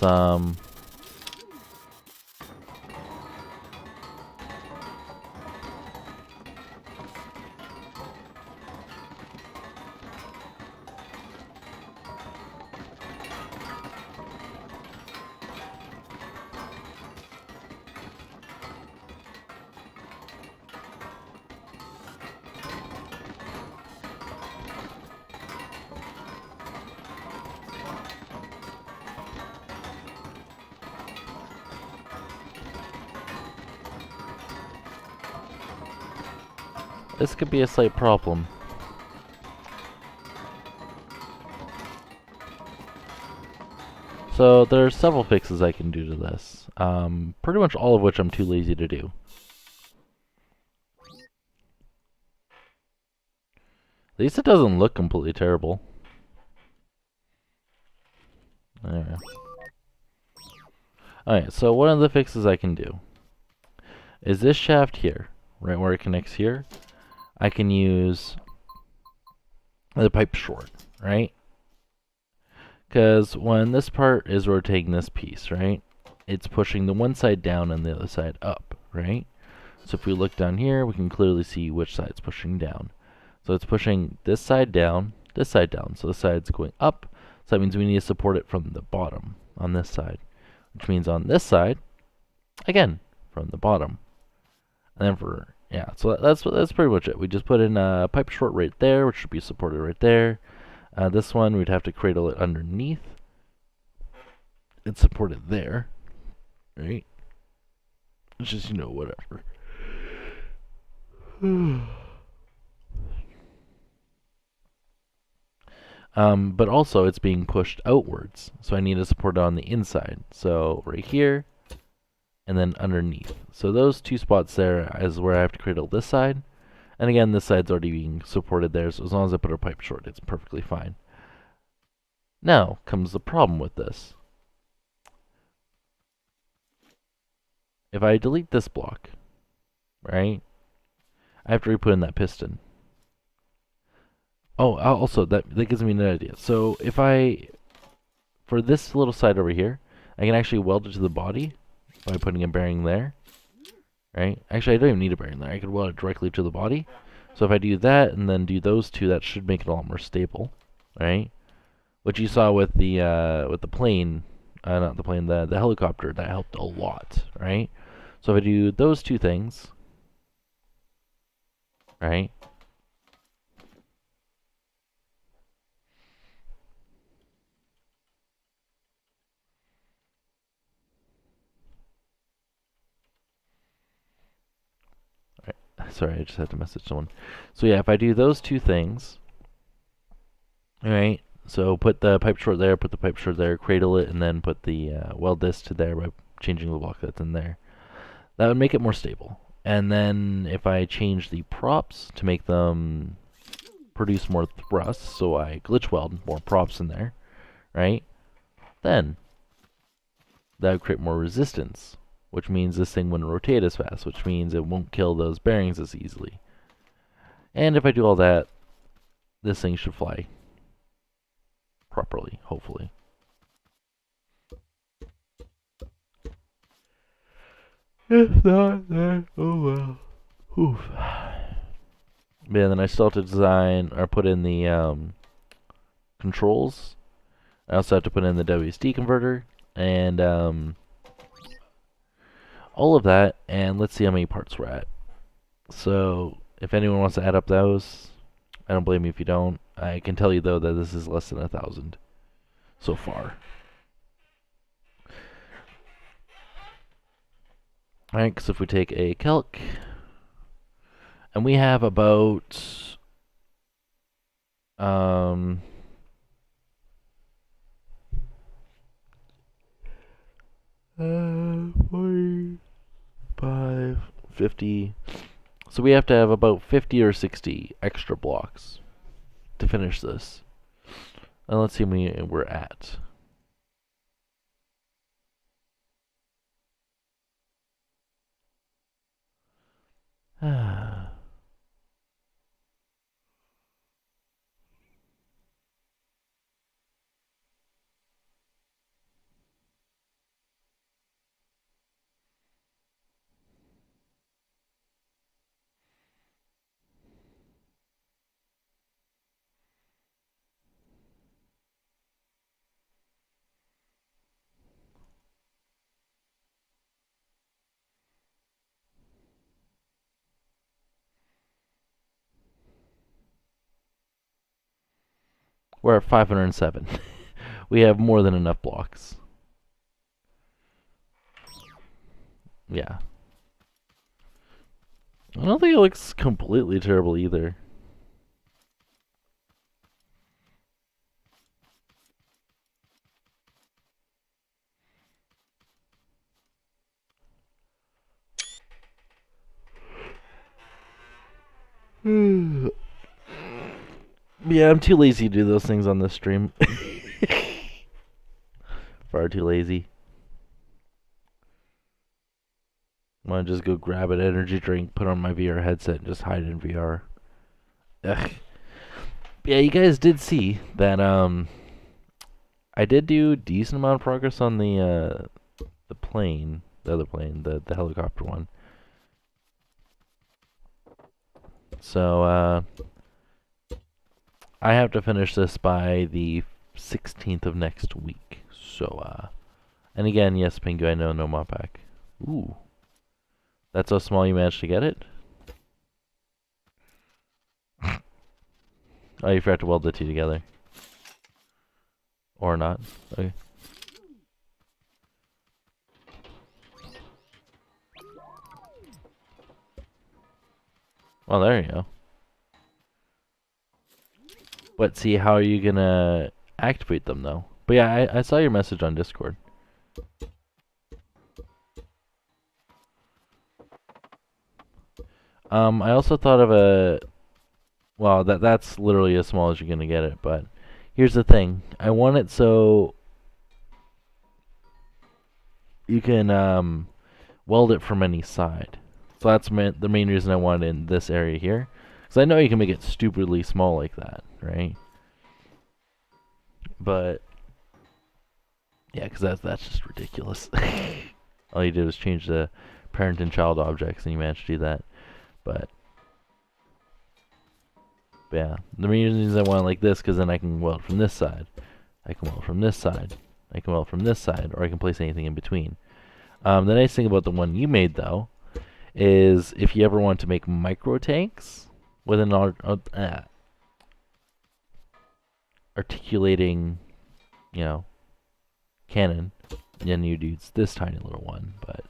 S1: this could be a slight problem. So there's several fixes I can do to this. Pretty much all of which I'm too lazy to do. At least it doesn't look completely terrible. There we go. Alright, so one of the fixes I can do is this shaft here, right where it connects here, I can use the pipe short, right? Because when this part is rotating this piece, right, it's pushing the one side down and the other side up, right? So if we look down here, we can clearly see which side it's pushing down. So it's pushing this side down, so this side's going up, so that means we need to support it from the bottom on this side, which means on this side, again, from the bottom. And then for, yeah, so that's pretty much it. We just put in a pipe short right there, which should be supported right there. This one, we'd have to cradle it underneath. It's supported there, right? It's just, you know, whatever. But also it's being pushed outwards, so I need to support it on the inside. So right here, and then underneath. So those two spots there is where I have to cradle this side. And again, this side's already being supported there, so as long as I put a pipe short, it's perfectly fine. Now comes the problem with this. If I delete this block, right, I have to re-put in that piston. Oh, also, that gives me an idea. So if for this little side over here, I can actually weld it to the body by putting a bearing there, right? Actually, I don't even need a bearing there. I could weld it directly to the body. So if I do that and then do those two, that should make it a lot more stable, right? What you saw with the plane, not the plane, the helicopter, that helped a lot, right? So if I do those two things, right? Sorry, I just had to message someone. So yeah, if I do those two things, alright, so put the pipe short there, put the pipe short there, cradle it, and then put the weld this to there by changing the block that's in there. That would make it more stable. And then if I change the props to make them produce more thrust, so I glitch weld more props in there, right? Then that would create more resistance, which means this thing wouldn't rotate as fast, which means it won't kill those bearings as easily. And if I do all that, this thing should fly properly, hopefully. If not, then oh well. Oof. Yeah, then I still have to design or put in the controls. I also have to put in the WSD converter and all of that. And let's see how many parts we're at. So if anyone wants to add up those, I don't blame you if you don't. I can tell you though that this is less than 1,000 so far. Alright, because if we take a calc, and we have about 45, 50. So we have to have about 50 or 60 extra blocks to finish this. And let's see where we're at. We're at 507. We have more than enough blocks. Yeah. I don't think it looks completely terrible either. Yeah, I'm too lazy to do those things on this stream. Far too lazy. I want to just go grab an energy drink, put on my VR headset, and just hide in VR. Ugh. Yeah, you guys did see that I did do a decent amount of progress on the plane, the other plane, the helicopter one. So I have to finish this by the 16th of next week. So and again, yes, Pingu, I know, no mod pack. Ooh, that's how small you managed to get it. Oh, you forgot to weld the two together, or not? Okay. Well, there you go. But see, how are you gonna activate them though? But yeah, I saw your message on Discord. I also thought of a. Well, that's literally as small as you're gonna get it. But here's the thing: I want it so you can weld it from any side. So that's the main reason I want it in this area here. Because I know you can make it stupidly small like that, right? But yeah, because that's just ridiculous. All you did was change the parent and child objects, and you managed to do that. But yeah, the main reason is I want it like this, because then I can weld from this side. I can weld from this side. I can weld from this side, or I can place anything in between. The nice thing about the one you made, though, is if you ever want to make micro tanks with an articulating, cannon, then you'd use this tiny little one, but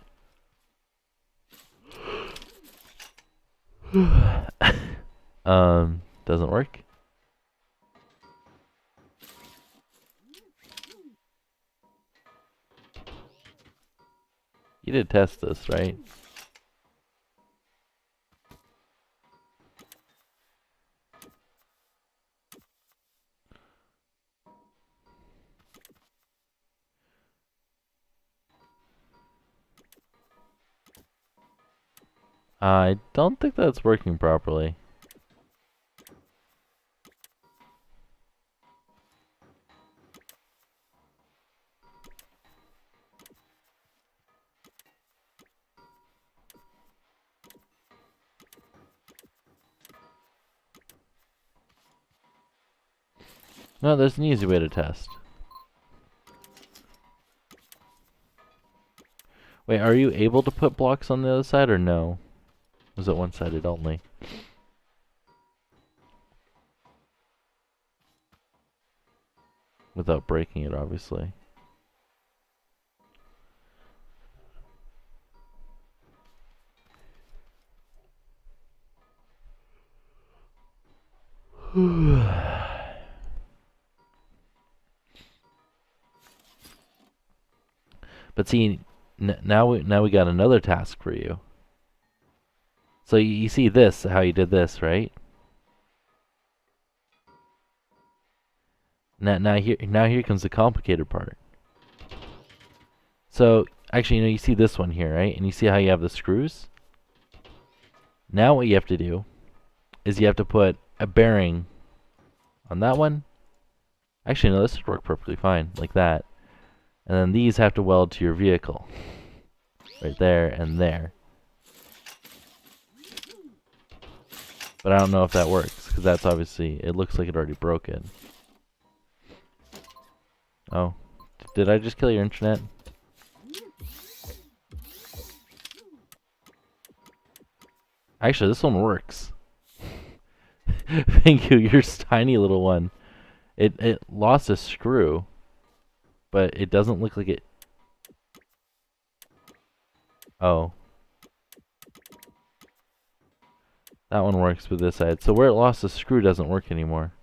S1: doesn't work. You did test this, right? I don't think that's working properly. No, there's an easy way to test. Wait, are you able to put blocks on the other side or no? Was it one-sided only? Without breaking it, obviously. But see, now we got another task for you. So you see this, how you did this, right? Now here comes the complicated part. So actually, you see this one here, right? And you see how you have the screws? Now what you have to do is you have to put a bearing on that one. Actually, no, this would work perfectly fine, like that. And then these have to weld to your vehicle. Right there and there. But I don't know if that works, because that's obviously, it looks like it already broke it. Oh. Did I just kill your internet? Actually, this one works. Thank you, your tiny little one. It lost a screw, but it doesn't look like it... Oh. That one works with this side. So where it lost a screw doesn't work anymore.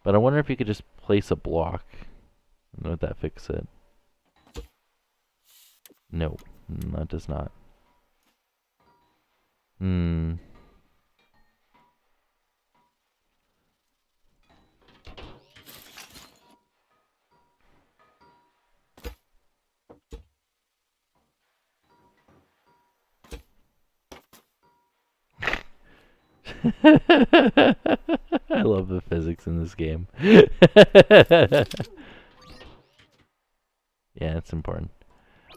S1: But I wonder if you could just place a block. And would that fix it? No, that does not. Hmm. I love the physics in this game. Yeah, it's important.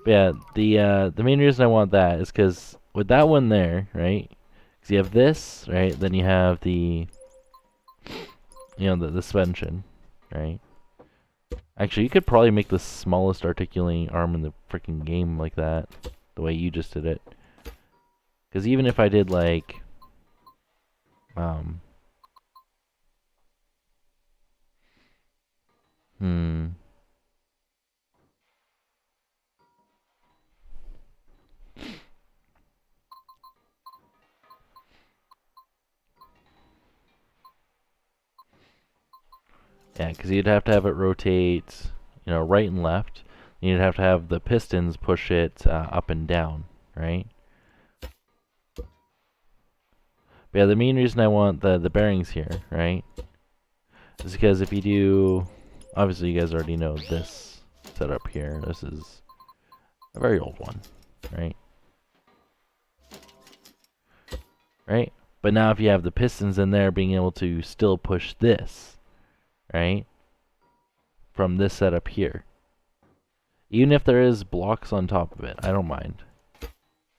S1: But yeah, the main reason I want that is because with that one there, right? Because you have this, right? Then you have the the suspension, right? Actually, you could probably make the smallest articulating arm in the freaking game like that, the way you just did it. Because even if I did like, hmm. Yeah, because you'd have to have it rotate, right and left. You'd have to have the pistons push it up and down, right? But yeah, the main reason I want the bearings here, right, is because if you do, obviously you guys already know this setup here. This is a very old one, right? Right? But now if you have the pistons in there, being able to still push this, right, from this setup here. Even if there is blocks on top of it, I don't mind.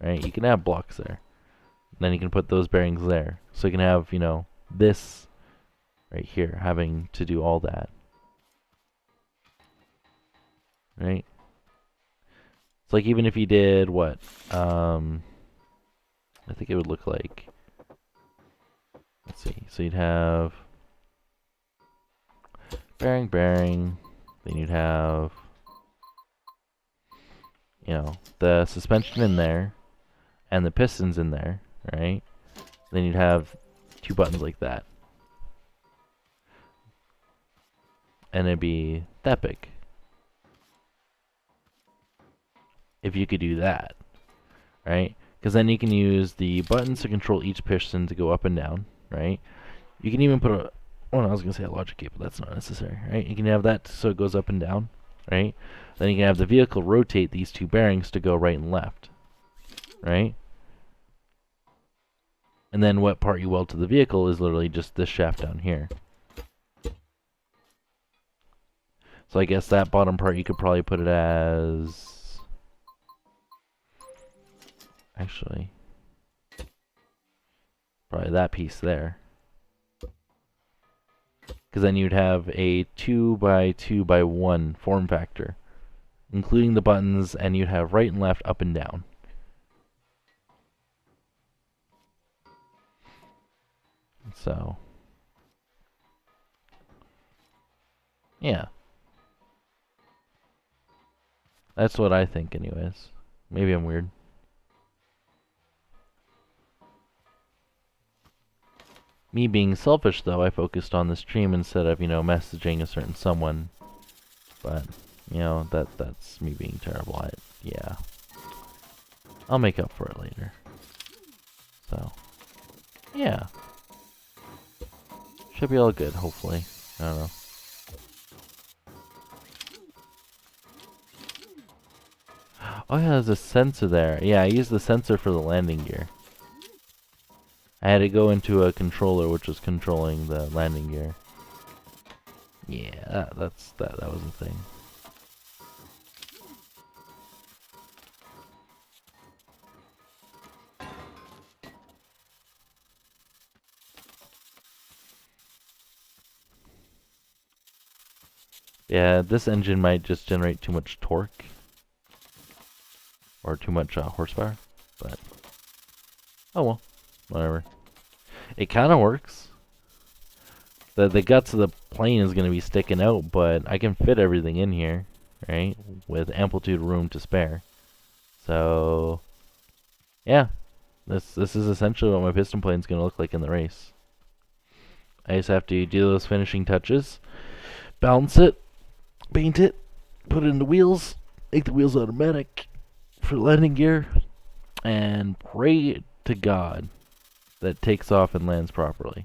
S1: Right? You can have blocks there. Then you can put those bearings there. So you can have, this right here having to do all that. Right? It's like even if you did what? I think it would look like, let's see. So you'd have bearing, then you'd have, the suspension in there and the pistons in there, right? Then you'd have two buttons like that. And it'd be that big. If you could do that, right? Because then you can use the buttons to control each piston to go up and down, right? You can even put I was going to say a logic gate, but that's not necessary, right? You can have that so it goes up and down, right? Then you can have the vehicle rotate these two bearings to go right and left, right? And then what part you weld to the vehicle is literally just this shaft down here. So I guess that bottom part you could probably put it as... Actually, probably that piece there. Because then you'd have a 2x2x1 form factor, including the buttons, and you'd have right and left, up and down. So, yeah. That's what I think anyways. Maybe I'm weird. Me being selfish, though, I focused on the stream instead of, messaging a certain someone. But, that's me being terrible. Yeah. I'll make up for it later. So, yeah. Should be all good, hopefully. I don't know. Oh yeah, there's a sensor there. Yeah, I used the sensor for the landing gear. I had to go into a controller which was controlling the landing gear. Yeah, that was a thing. Yeah, this engine might just generate too much torque. Or too much horsepower. But, oh well. Whatever. It kind of works. The guts of the plane is going to be sticking out, but I can fit everything in here, right? With amplitude room to spare. So, yeah. This is essentially what my piston plane is going to look like in the race. I just have to do those finishing touches, balance it, paint it, put it in the wheels, make the wheels automatic for landing gear, and pray to God that it takes off and lands properly.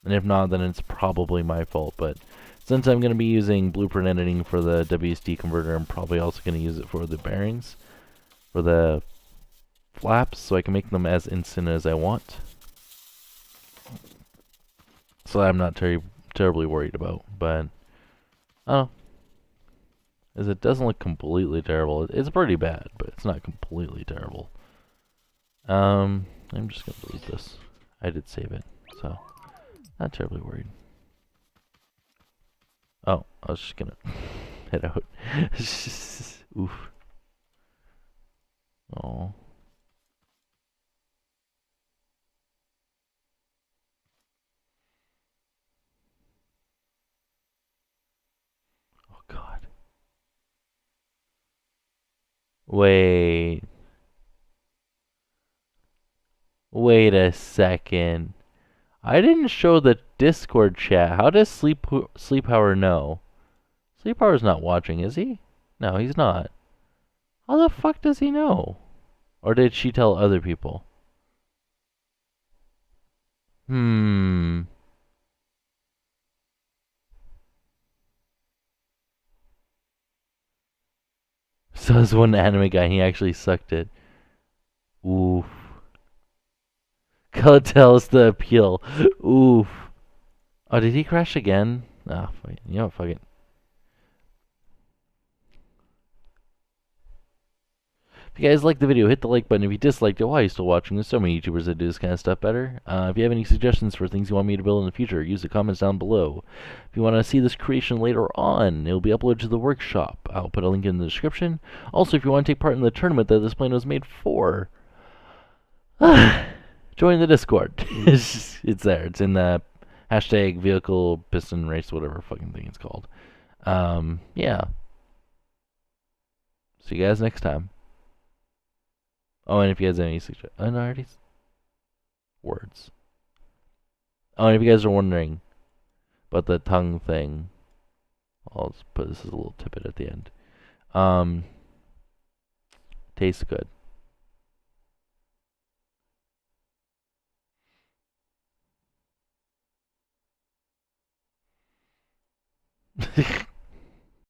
S1: And if not, then it's probably my fault. But since I'm going to be using blueprint editing for the WSD converter, I'm probably also going to use it for the bearings, for the flaps, so I can make them as instant as I want. So I'm not terribly worried about. But, oh, as it doesn't look completely terrible. It's pretty bad, but it's not completely terrible. I'm just going to delete this. I did save it, so not terribly worried. Oh, I was just gonna head out. Oof. Oh. Oh God. Wait. Wait a second. I didn't show the Discord chat. How does Sleep Power know? Sleep Power's not watching, is he? No, he's not. How the fuck does he know? Or did she tell other people? Hmm. So there's one anime guy, and he actually sucked it. Oof. Color tells the appeal. Oof. Oh, did he crash again? Ah, fuck it. You know what? Fuck it. If you guys liked the video, hit the like button. If you disliked it, why are you still watching? There's so many YouTubers that do this kind of stuff better. If you have any suggestions for things you want me to build in the future, use the comments down below. If you want to see this creation later on, it will be uploaded to the workshop. I'll put a link in the description. Also, if you want to take part in the tournament that this plane was made for, join the Discord. It's there. It's in the hashtag vehicle piston race, whatever fucking thing it's called. Yeah. See you guys next time. Oh, and if you guys have any suggestions, words. Oh, and if you guys are wondering about the tongue thing, I'll just put this as a little tidbit at the end. Tastes good.